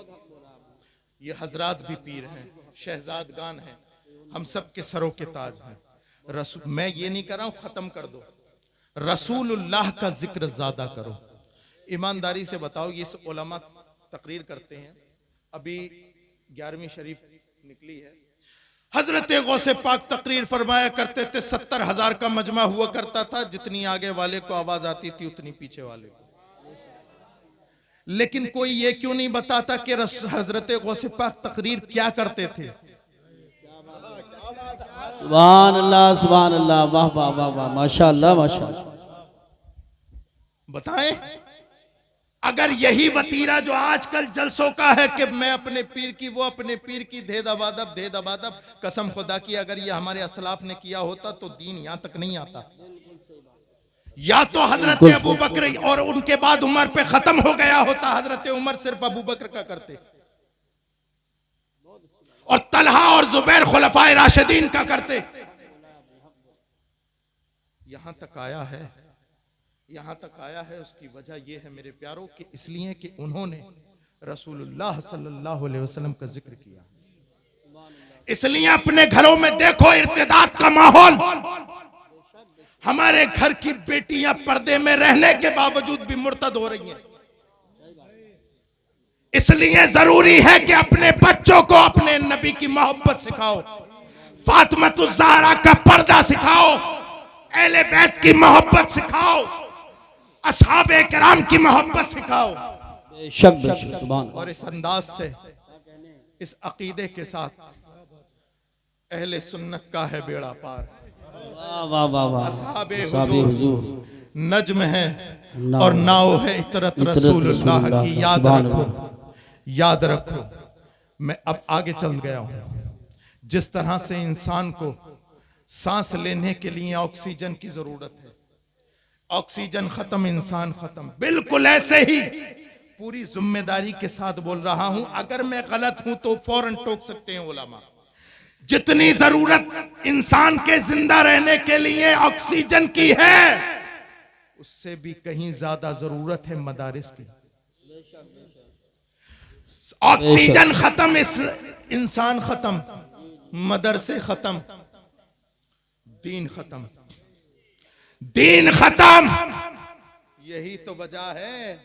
ये हजरात भी पीर हैं, शहजादगान हैं, हम सब के सरों के ताज हैं। मैं ये नहीं कर रहा हूं खत्म कर दो, रसूलुल्लाह का जिक्र ज्यादा करो। ईमानदारी से बताओ, ये उलमा तकरीर करते हैं, अभी 11वीं शरीफ निकली है, हजरत गौसे पाक तकरीर फरमाया करते थे 70,000 का मजमा हुआ करता था, जितनी आगे वाले को आवाज आती थी उतनी पीछे वाले को। लेकिन कोई ये क्यों नहीं बताता कि हजरत गौसे पाक तकरीर क्या करते थे? सुभान अल्लाह, सुभान अल्लाह, वाह वाह वाह वाह, माशाअल्लाह माशाअल्लाह। बताएं, अगर यही वतीरा जो आजकल जलसों का है कि मैं अपने पीर की, वो अपने पीर की, दे दबादब, कसम खुदा की अगर ये हमारे असलाफ ने किया होता तो दीन यहां तक नहीं आता। या तो हजरत अबू बकर और उनके बाद उमर पे खत्म हो गया होता, हजरत उमर सिर्फ अबू बकर का करते और तलहा और जुबैर खुलफाए राशिदीन का करते। यहां तक आया है, यहां तक आया है। उसकी वजह यह है मेरे प्यारों कि इसलिए कि उन्होंने रसूलुल्लाह सल्लल्लाहु अलैहि वसल्लम का जिक्र किया। इसलिए अपने घरों में देखो इर्तिदाद का माहौल, हमारे घर की बेटियां पर्दे में रहने के बावजूद भी मुर्तद हो रही हैं। इसलिए जरूरी है कि अपने बच्चों को अपने नबी की मोहब्बत सिखाओ, फातिमातुज़ ज़हरा का पर्दा सिखाओ, अहले बैत की मोहब्बत सिखाओ, असहाबे किराम की मोहब्बत सिखाओ। बेशक बेशक, सुभान। और इस अंदाज से, इस अकीदे के साथ अहले सुन्नत का है बेड़ा पार। वाह वाह वाह वाह, असहाबे साबे हुजूर नज्म है और नाव है इतरत रसूलुल्लाह की। याद रखो, याद रखो। मैं अब आगे चल गया हूं। जिस तरह से इंसान को सांस लेने के लिए ऑक्सीजन की जरूरत है, ऑक्सीजन खत्म, इंसान खत्म, बिल्कुल ऐसे ही पूरी जिम्मेदारी के साथ बोल रहा हूं। अगर मैं गलत हूं तो फौरन टोक सकते हैं उलमा। जितनी जरूरत इंसान के जिंदा रहने के लिए ऑक्सीजन की है, उससे भी कहीं ज्यादा जरूरत है मदारिस की। ऑक्सीजन खत्म, इस इंसान खत्म, मदरसे खत्म, दीन खत्म, दीन खत्म। यही तो वजह है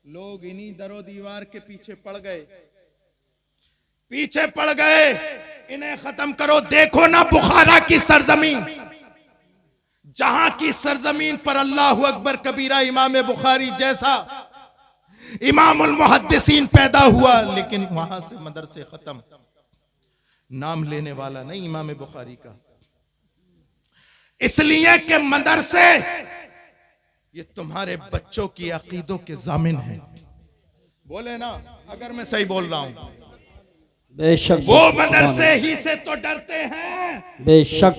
लोग इन्हीं दरो दीवार के पीछे पड़ गए, पीछे पड़ गए। इन्हें खत्म करो। देखो ना बुखारा की सरजमीन, जहां की सरजमीन पर अल्लाह अकबर कबीरा इमाम बुखारी जैसा इमामुल मुहद्दिसीन पैदा हुआ, लेकिन वहां से मदरसे खत्म, नाम लेने वाला नहीं इमाम बुखारी का। इसलिए कि मदरसे ये तुम्हारे बच्चों की अकीदों के जामिन हैं। बोले ना अगर मैं सही बोल रहा हूं। बेशक, वो मदरसे ही से तो डरते हैं, बेशक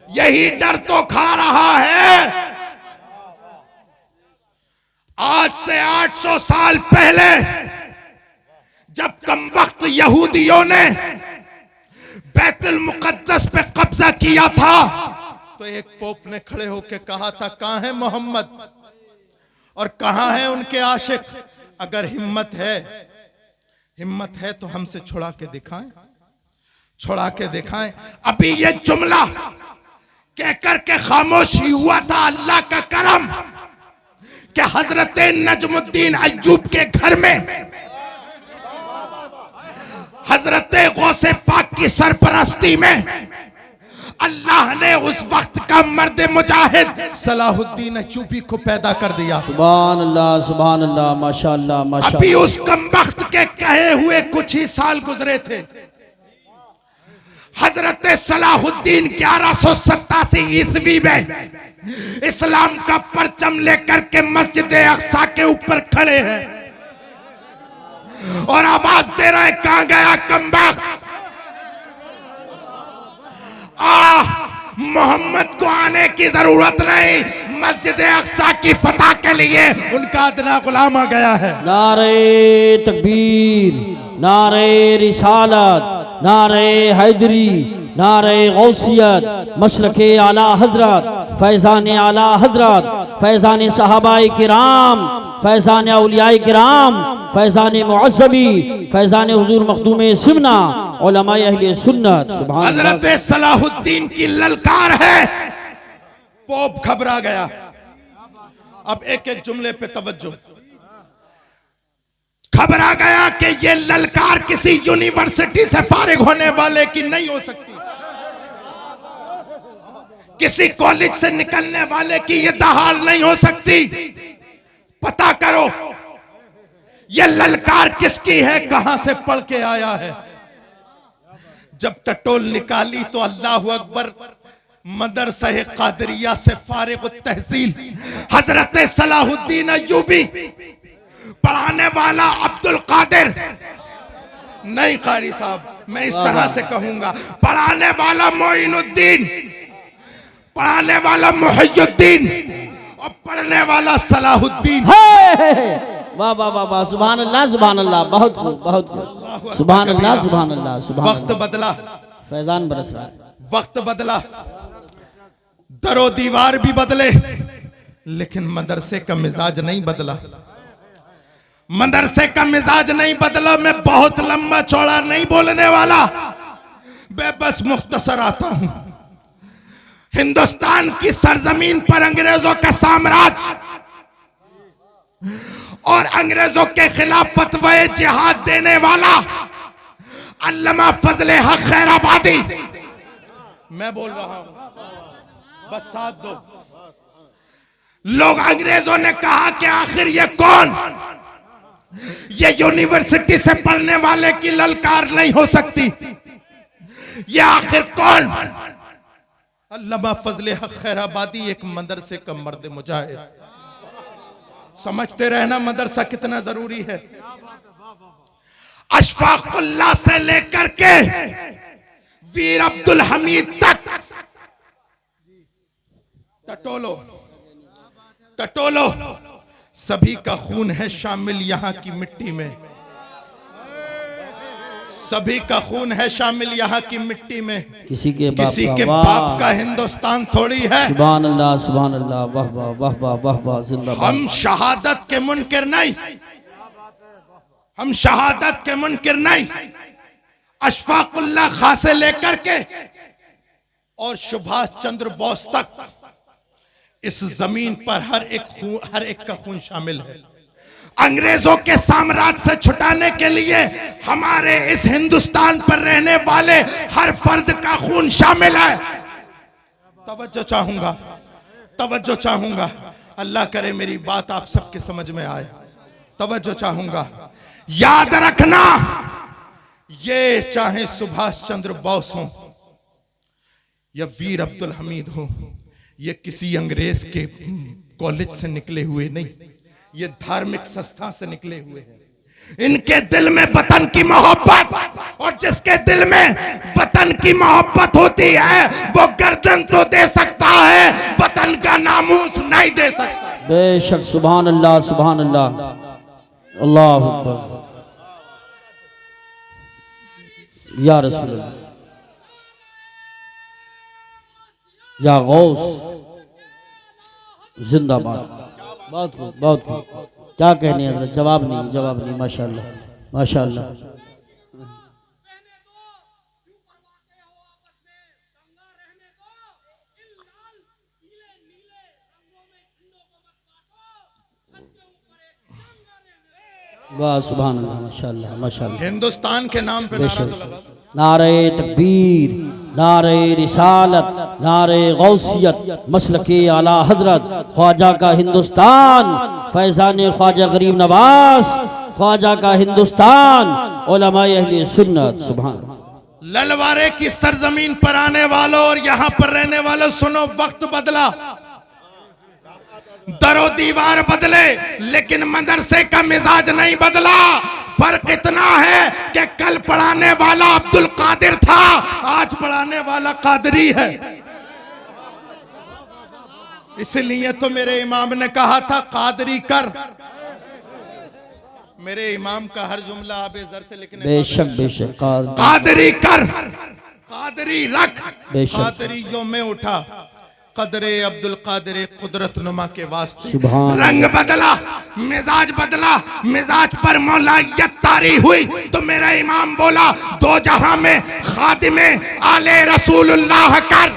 यही डर तो खा रहा है। आज से 800 साल पहले जब कमबख्त यहूदियों ने बैतुल मुकद्दस पे कब्जा किया था, तो एक पोप ने खड़े होकर कहा था, कहां है मोहम्मद और कहां है उनके आशिक? अगर हिम्मत है तो हमसे छुड़ा के दिखाएं, छुड़ा के दिखाएं। अभी ये जुमला कहकर के खामोशी हुआ था। अल्लाह का करम कि हजरत नजमुद्दीन अय्यूब के घर में हजरत गौसे पाक की सरपरस्ती में अल्लाह ने उस वक्त का मर्द मुजाहिद सलाहुद्दीन अय्यूबी को पैदा कर दिया। सुभान अल्लाह, माशाअल्लाह माशाअल्लाह। अभी उस कमबख्त के कहे हुए कुछ ही साल गुजरे थे। हजरत सलाहुद्दीन 1187 ईस्वी में इस्लाम का परचम लेकर के मस्जिद अक्सा के ऊपर खड़े हैं और आवाज दे रहे, कहां गया कमबख्त? मोहम्मद को आने की जरूरत नहीं, मस्जिद अक्सा की फतह के लिए उनका अदना गुलाम आ गया है। नारे तकबीर, नारे रिसालत, नारे हैदरी, नारे गौसियत मशरक़े आला हजरत फैज़ान आला हजरत फैज़ान सहाबाए किराम फैज़ान औलियाए किराम फैज़ान मुअज़्ज़बी फैज़ान हुज़ूर मखदूम सिमना उलमाए अहले सुन्नत। सुभान अल्लाह। हजरत सलाहुद्दीन की ललकार है। पोप घबरा गया। अब एक एक जुमले पे तवज्जो। घबरा गया कि ये ललकार किसी यूनिवर्सिटी से फारिग होने वाले की नहीं हो सकती, किसी कॉलेज से निकलने वाले की ये दहाड़ नहीं हो सकती। पता करो ये ललकार किसकी है, कहां से पढ़ के आया है। जब टटोल निकाली तो अल्लाह अकबर, मदरसा कादरिया से फारिग तहसील हजरत सलाहुद्दीन अय्यूबी, पढ़ाने वाला अब्दुल कादिर, नहीं कारी साहब मैं इस तरह से कहूंगा, पढ़ाने वाला मोइनुद्दीन, पढ़ाने वाला मुहियुद्दीन और पढ़ने वाला सलाहुद्दीन। वाह वाह वाह वाह, सुभान अल्लाह सुभान अल्लाह, बहुत खूब बहुत खूब, सुभान अल्लाह सुभान अल्लाह सुभान। वक्त बदला, फैजान बरस रहा है, वक्त बदला, दरो दीवार भी बदले, लेकिन मदरसे का मिजाज नहीं बदला। मदरसे का मिजाज नहीं बदला। मैं बहुत लंबा चौड़ा नहीं बोलने वाला, मैं बस मुख्तसर आता हूं। हिंदुस्तान की सरजमीन पर अंग्रेजों का साम्राज्य और अंग्रेजों के खिलाफ फतवाए जिहाद देने वाला अल्लामा फजले हक खैराबादी, मैं बोल रहा हूं, बस साथ दो। लोग अंग्रेजों ने कहा कि आखिर ये कौन, ये यूनिवर्सिटी से पढ़ने वाले की ललकार नहीं हो सकती, ये आखिर कौन। अल्लामा फजले हक खैराबादी एक मदरसे का मर्द मुजाहिद। समझते रहना मदरसा कितना जरूरी है। अशफाकुल्लाह से लेकर के वीर अब्दुल हमीद तक, टटोलो टटोलो, सभी का खून है शामिल यहाँ की मिट्टी में, सभी का खून है शामिल यहाँ की मिट्टी में। किसी के बाप का हिंदुस्तान थोड़ी है। सुभान अल्लाह सुभान अल्लाह, वाह वाह वाह वाह वाह वाह, जिंदाबाद। हम शहादत के मुनकिर नहीं, हम शहादत के मुनकिर नहीं। अशफाकुल्लाह खां से लेकर के और सुभाष चंद्र बोस तक इस जमीन पर हर एक का खून शामिल है। अंग्रेजों के साम्राज्य से छुटाने के लिए हमारे इस हिंदुस्तान पर रहने वाले हर फर्द का खून शामिल है। तवज्जो चाहूंगा, तवज्जो चाहूंगा, अल्लाह करे मेरी बात आप सबके समझ में आए। तवज्जो चाहूंगा, याद रखना, ये चाहे सुभाष चंद्र बोस हो या वीर अब्दुल हमीद हो, ये किसी अंग्रेज के कॉलेज से निकले हुए नहीं, ये धार्मिक संस्था से निकले हुए हैं। इनके दिल में वतन की मोहब्बत, और जिसके दिल में वतन की मोहब्बत होती है वो गर्दन तो दे सकता है, वतन का नामूस नहीं दे सकता। बेशक, सुभान अल्लाह सुभान अल्लाह, अल्लाह अकबर, या रसूल अल्लाह, या गौस, जिंदाबाद। बहुत खूब बहुत खूब, क्या कहने हजरत, जवाब नहीं जवाब नहीं, माशाअल्लाह माशाअल्लाह। वाह सुभान अल्लाह, माशाअल्लाह माशाअल्लाह। हिंदुस्तान के नाम पे नारा तो लगा। नारे तकबीर, नारे रिसालत, नारे गौसियत, मसलके आला हजरत, ख्वाजा का हिंदुस्तान, फैज़ान ख्वाजा गरीब नवाज, ख्वाजा का हिंदुस्तान, उलमाए अहले सुन्नत। सुभान। ललवारे की सरजमीन पर आने वालों और यहाँ पर रहने वालों, सुनो, वक्त बदला, दरो दीवार बदले, लेकिन मदरसे का मिजाज नहीं बदला। फर्क इतना है कि कल पढ़ाने वाला अब्दुल कादिर था, आज पढ़ाने वाला कादरी है। इसलिए तो मेरे इमाम ने कहा था कादरी कर। मेरे इमाम का हर जुमला आबे जर से, लेकिन बेशक बेशक, कादरी कर, कादरी रख, बेशक। कादरियों में उठा, कदरे अब्दुल कादिर कुदरत नुमा के वास्ते। सुभान रंग बदला, मिजाज बदला, मिजाज पर मौलायत तारी हुई तो मेरा इमाम बोला दो जहां में खादिमे आले रसूलुल्लाह कर।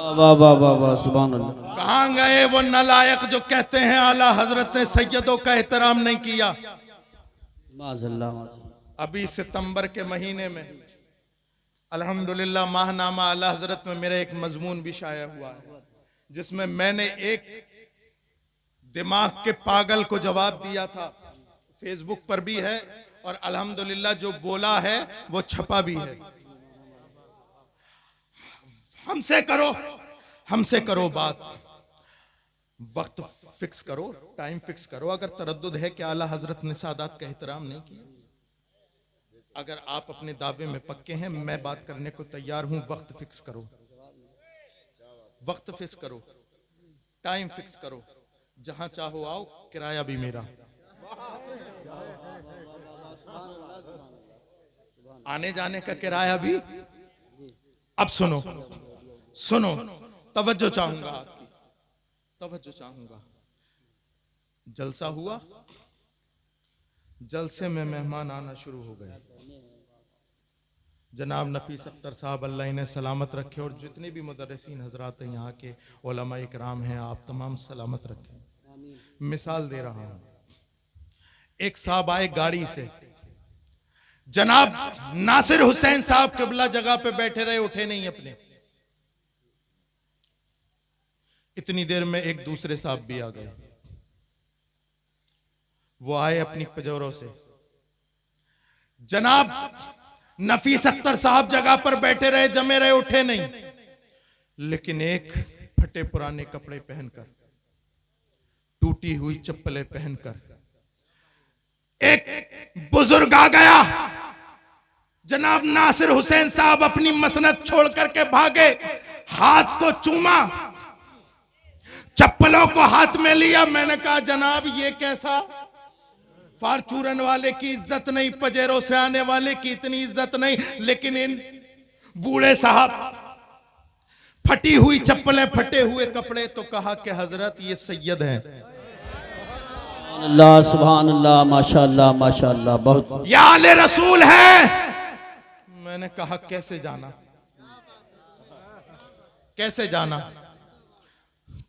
वाह वाह वाह वाह, सुभान अल्लाह। कहां गए वो नालायक जो कहते हैं आला हजरत ने सैयदों का एहतराम नहीं किया। माज़अल्लाह, माज़अल्लाह। अभी सितंबर के महीने में अल्हम्दुलिल्लाह माहनामा आला हजरत में मेरा एक मजमून भी शाया हुआ है, जिसमें मैंने एक दिमाग के पागल को जवाब दिया था। फेसबुक पर भी है और अल्हम्दुलिल्लाह जो बोला है वो छपा भी है। हमसे करो बात, वक्त फिक्स करो, टाइम फिक्स करो। अगर तरद्दुद है कि आला हजरत ने सादात का एहतराम नहीं किया, अगर आप अपने दावे में पक्के हैं, मैं बात करने को तैयार हूं। वक्त फिक्स करो, वक्त फिक्स करो, टाइम फिक्स करो, जहां चाहो आओ, किराया भी मेरा। आने जाने का किराया भी। अब सुनो, तवज्जो चाहूंगा आपकी, तवज्जो चाहूंगा। जलसा हुआ, जलसे में मेहमान आना शुरू हो गए। जनाब नफीस अख्तर साहब अल्लाह इन्हें सलामत रखे, और जितने भी मुदर्रिसीन हजरात हैं, यहाँ के उलमा इकराम हैं, आप तमाम सलामत रखें। मिसाल दे रहा हूं, एक साहब आए गाड़ी से, जनाब नासिर हुसैन साहब किबला जगह पे बैठे रहे, उठे नहीं अपने। इतनी देर में एक दूसरे साहब भी आ गए। वो आए अपनी पजौरों से, जनाब नफीस अख्तर साहब जगह पर बैठे रहे, जमे रहे, उठे नहीं। लेकिन एक फटे पुराने कपड़े पहनकर, टूटी हुई चप्पलें पहनकर एक बुजुर्ग आ गया। जनाब नासिर हुसैन साहब अपनी मसनद छोड़ करके भागे, हाथ को चूमा, चप्पलों को हाथ में लिया। मैंने कहा जनाब ये कैसा, फार्चूरन वाले की इज्जत नहीं, पजेरों से आने वाले की इतनी इज्जत नहीं, लेकिन इन बूढ़े साहब, फटी हुई चप्पलें, फटे हुए कपड़े। तो कहा कि हजरत ये सैयद हैं। अल्लाह, सुभान अल्लाह, माशाअल्लाह माशाअल्लाह, बहुत। या आले रसूल है। मैंने कहा कैसे जाना, कैसे जाना?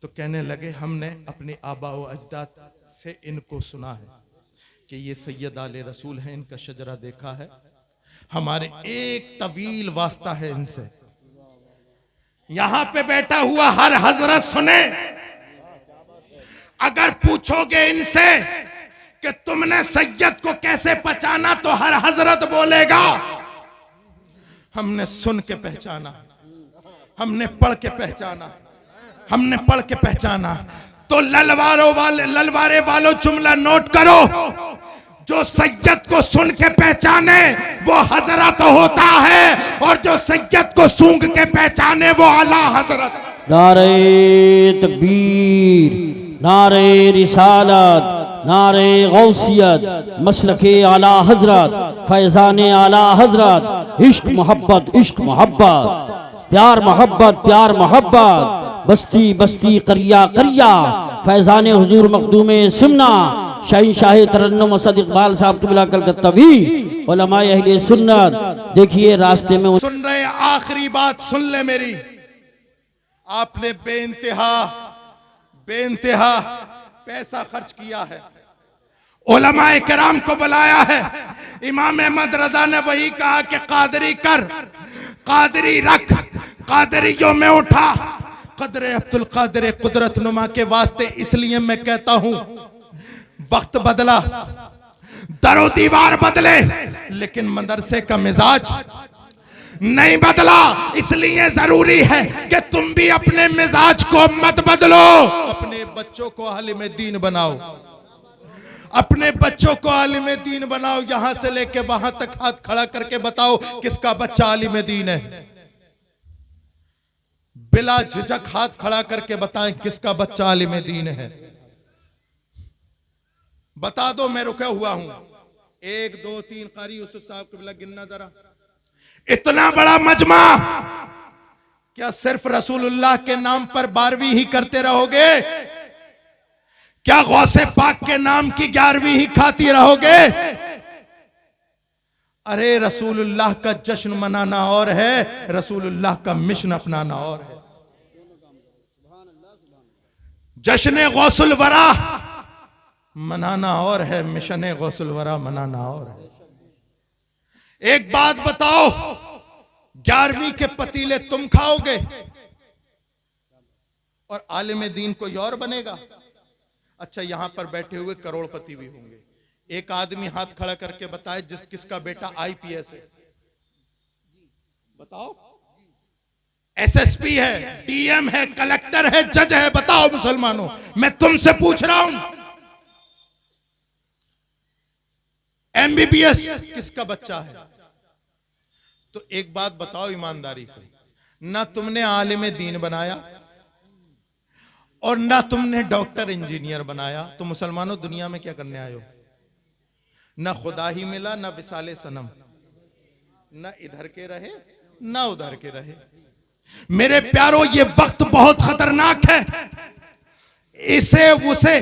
तो कहने लगे हमने अपने आबा व अजदाद से इनको सुना है कि ये सैयद आले रसूल हैं, इनका शजरा देखा है, हमारे एक तवील वास्ता है इनसे। यहां पे बैठा हुआ हर हजरत सुने, अगर पूछोगे इनसे कि तुमने सैयद को कैसे पहचाना, तो हर हजरत बोलेगा हमने सुन के पहचाना, हमने पढ़ के पहचाना, हमने पढ़ के पहचाना। तो ललवारे वालों जुमला नोट करो, जो सैयद को सुन के पहचाने वो हजरत होता है, और जो सैयद को सूंघ के पहचाने वो आला हजरत। नारे तकबीर, नारे रिसालत, नारे गौसियत, मसलके आला हजरत, फैजाने आला हजरत, इश्क मोहब्बत, इश्क मोहब्बत, प्यार मोहब्बत, प्यार मोहब्बत, बस्ती बस्ती, करिया करिया, फैजाने हुजूर मखदूमे सिमना, शाही शाही तरन्नुम असद इकबाल साहब किबला कलकत्तवी, उलमाए अहले सुन्नत। देखिए रास्ते में सुन रहे, आखिरी बात सुन ले मेरी। आपने बेइंतहा पैसा खर्च किया है, उलमाए किराम को बुलाया है। इमाम अहमद रजा ने वही कहा कि कादरी कर, कादरी रख, कादरियों में उठा, कदरे अब्दुल कादिर कुदरत नुमा के वास्ते। इसलिए मैं कहता हूं वक्त बदला, दरो दीवार बदले, लेकिन मदरसे का मिजाज नहीं बदला। इसलिए जरूरी है कि तुम भी अपने मिजाज को मत बदलो। अपने बच्चों को आलिम दीन बनाओ, अपने बच्चों को आलिम दीन बनाओ। यहां से लेके वहां तक हाथ खड़ा करके बताओ किसका बच्चा आलिम दीन है। बिला झिझक हाथ खड़ा करके बताएं किसका बच्चा आलिम दीन है। बता दो, मैं रुका हुआ हूं। 1 2 3 कारी यूसुफ साहब किबला गिनना जरा। इतना बड़ा मजमा, क्या सिर्फ रसूलुल्लाह के नाम पर 12वीं ही करते रहोगे? क्या गौसे पाक के नाम की 11वीं ही खाती रहोगे? अरे रसूलुल्लाह का जश्न मनाना और है, रसूलुल्लाह का मिशन अपनाना और है। जश्न गौसुल वरा मनाना और है, मिशन गौसुल वरा मनाना और है। एक बात बताओ, 11वीं के पतीले तुम खाओगे और आलिम दीन कोई और बनेगा? अच्छा, यहां पर बैठे हुए करोड़पति भी होंगे। एक आदमी हाथ खड़ा करके बताए किसका बेटा आईपीएस है, बताओ। एसएसपी है, डीएम है, कलेक्टर है, जज है, बताओ मुसलमानों, मैं तुमसे पूछ रहा हूं। एमबीबीएस किसका बच्चा है? तो एक बात बताओ ईमानदारी से, ना तुमने आलिम दीन बनाया और ना तुमने डॉक्टर इंजीनियर बनाया, तो मुसलमानों दुनिया में क्या करने आए हो? ना खुदा ही मिला, ना विसाले सनम, ना इधर के रहे ना उधर के रहे। मेरे प्यारों, ये वक्त बहुत खतरनाक है, इसे उसे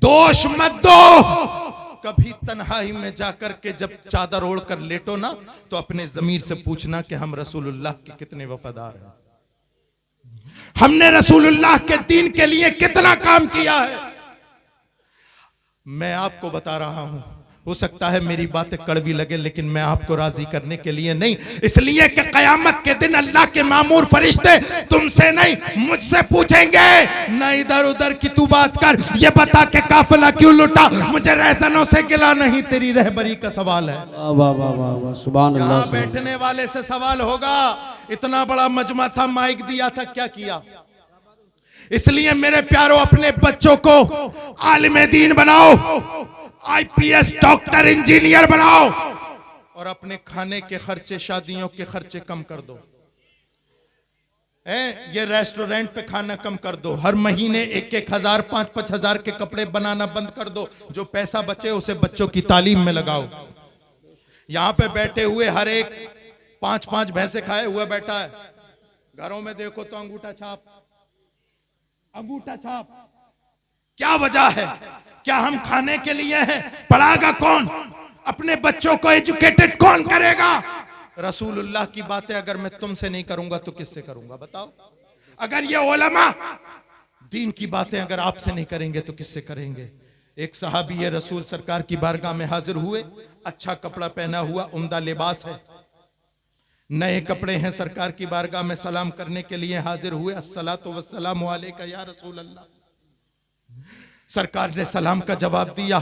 दोष मत दो। कभी तन्हाई में जाकर के जब चादर ओढ़ कर लेटो ना, तो अपने जमीर से पूछना कि हम रसूलुल्लाह के कितने वफादार हैं, हमने रसूलुल्लाह के दीन के लिए कितना काम किया है। मैं आपको बता रहा हूं, हो सकता है मेरी बातें कड़वी लगे, लेकिन मैं आपको राजी करने के लिए नहीं, इसलिए कि कयामत के दिन अल्लाह के मामूर फरिश्ते तुमसे नहीं मुझसे पूछेंगे, न इधर उधर की तू बात कर, ये बता के काफिला क्यों लुटा, मुझे रहजनों से गिला नहीं, तेरी रहबरी का सवाल है। वाह वाह वाह वाह, सुभान अल्लाह। यहाँ बैठने वाले से सवाल होगा, इतना बड़ा मजमा था, माइक दिया था, क्या किया? इसलिए मेरे प्यारों, अपने बच्चों को आलिम दीन बनाओ, आईपीएस डॉक्टर इंजीनियर बनाओ, और अपने खाने के खर्चे, शादियों के खर्चे कम कर दो। ये रेस्टोरेंट पे खाना कम कर दो, हर महीने 1,000 5,000 के कपड़े बनाना बंद कर दो, जो पैसा बचे उसे बच्चों की तालीम में लगाओ। यहां पे बैठे हुए हर एक 5-5 भैंसे खाए हुए बैठा है, घरों में देखो तो अंगूठा छाप, अंगूठा छाप। क्या वजह है? क्या हम खाने के लिए हैं? पढ़ाएगा कौन? अपने बच्चों को एजुकेटेड कौन करेगा? रसूलुल्लाह की बातें अगर मैं तुमसे नहीं करूंगा तो किससे करूंगा, बताओ? अगर ये उलमा दीन की बातें अगर आपसे नहीं करेंगे तो किससे करेंगे? एक सहाबी ये रसूल सरकार की बारगाह में हाजिर हुए, अच्छा कपड़ा पहना हुआ, उम्दा लिबास है, नए कपड़े हैं, सरकार की बारगाह में सलाम करने के लिए हाजिर हुए। अस्सलातु वस्सलामु अलैका या रसूल अल्लाह। सरकार ने सलाम का जवाब दिया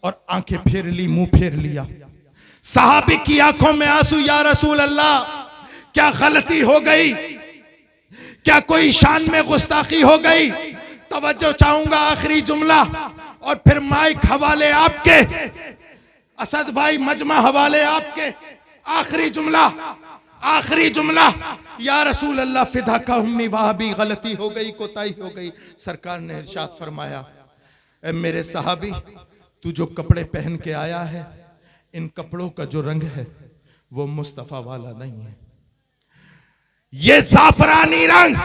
और आंखें फेर ली, मुंह फेर लिया। सहाबी की आंखों में आंसू, या रसूल अल्लाह क्या गलती हो गई, क्या कोई शान में गुस्ताखी हो गई? तवज्जो चाहूंगा, आखिरी जुमला और फिर माइक हवाले आपके, असद भाई मजमा हवाले आपके। आखिरी जुमला, आखिरी जुमला, या रसूल अल्लाह फिदा का उम्मी, वहां भी गलती हो गई, कोताही हो गई। सरकार ने इरशाद फरमाया, ए मेरे सहाबी, तू जो कपड़े पहन के आया है, इन कपड़ों का जो रंग है वो मुस्तफा वाला नहीं है। ये जाफरानी रंग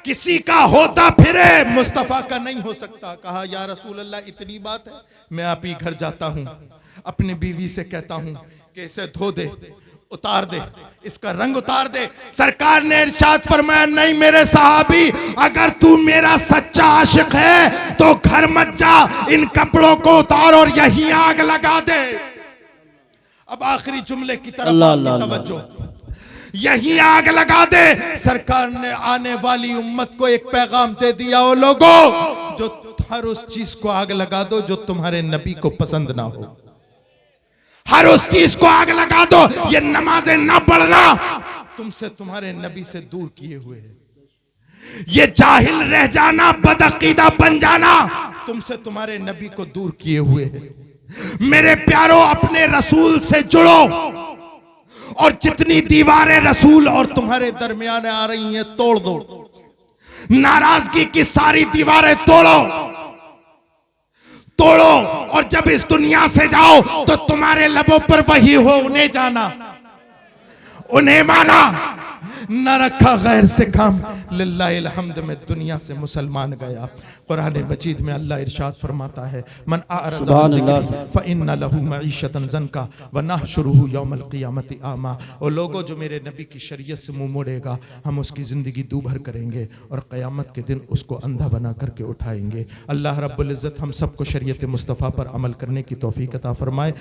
किसी का होता फिरे, मुस्तफा का नहीं हो सकता। कहा, या रसूल अल्लाह इतनी बात है? मैं आप ही घर जाता हूं, अपनी बीवी से कहता हूं कि इसे धो दे, उतार दे, इसका रंग उतार दे। सरकार ने इरशाद फरमाया, नहीं मेरे सहाबी, अगर तू मेरा सच्चा आशिक है तो घर मत जा, इन कपड़ों को उतार और यहीं आग लगा दे। अब आखिरी जुमले की तरफ आपकी तवज्जो, यहीं आग लगा दे। सरकार ने आने वाली उम्मत को एक पैगाम दे दिया, ओ लोगों, जो हर उस चीज को आग लगा दो जो तुम्हारे नबी को पसंद ना हो। हर उस चीज को आग लगा दो, ये नमाजें ना पढ़ना तुमसे तुम्हारे नबी से दूर किए हुए है। ये जाहिल रह जाना, बदअकीदा बन जाना तुमसे तुम्हारे नबी को दूर किए हुए है। मेरे प्यारों, अपने रसूल से जुड़ो और जितनी दीवारें रसूल और तुम्हारे दरमियान आ रही हैं तोड़ दो। नाराजगी की सारी दीवारें तोड़ो, तोड़ो, और जब इस दुनिया से जाओ तो तुम्हारे लबों पर वही हो उन्हें जाना। उन्हें माना, न रखा गैर से काम। लिल्लाहिल हम्द में दुनिया से मुसलमान गया। कुरान मजीद में अल्लाह इरशाद फरमाता है, मन आरज़ा अन ज़िक्री फ़इन्न लहू मईशतन ज़नका व नहशुरुहु यौमल क़ियामति आमा। और लोगों जो मेरे नबी की शरीयत से मुंह मोड़ेगा, हम उसकी ज़िंदगी दूभर करेंगे और क़यामत के दिन उसको अंधा बना करके उठाएंगे। अल्लाह रब्बुल इज़्ज़त हम सबको शरीयत मुस्तफ़ा पर अमल करने की तौफीक अता फरमाए।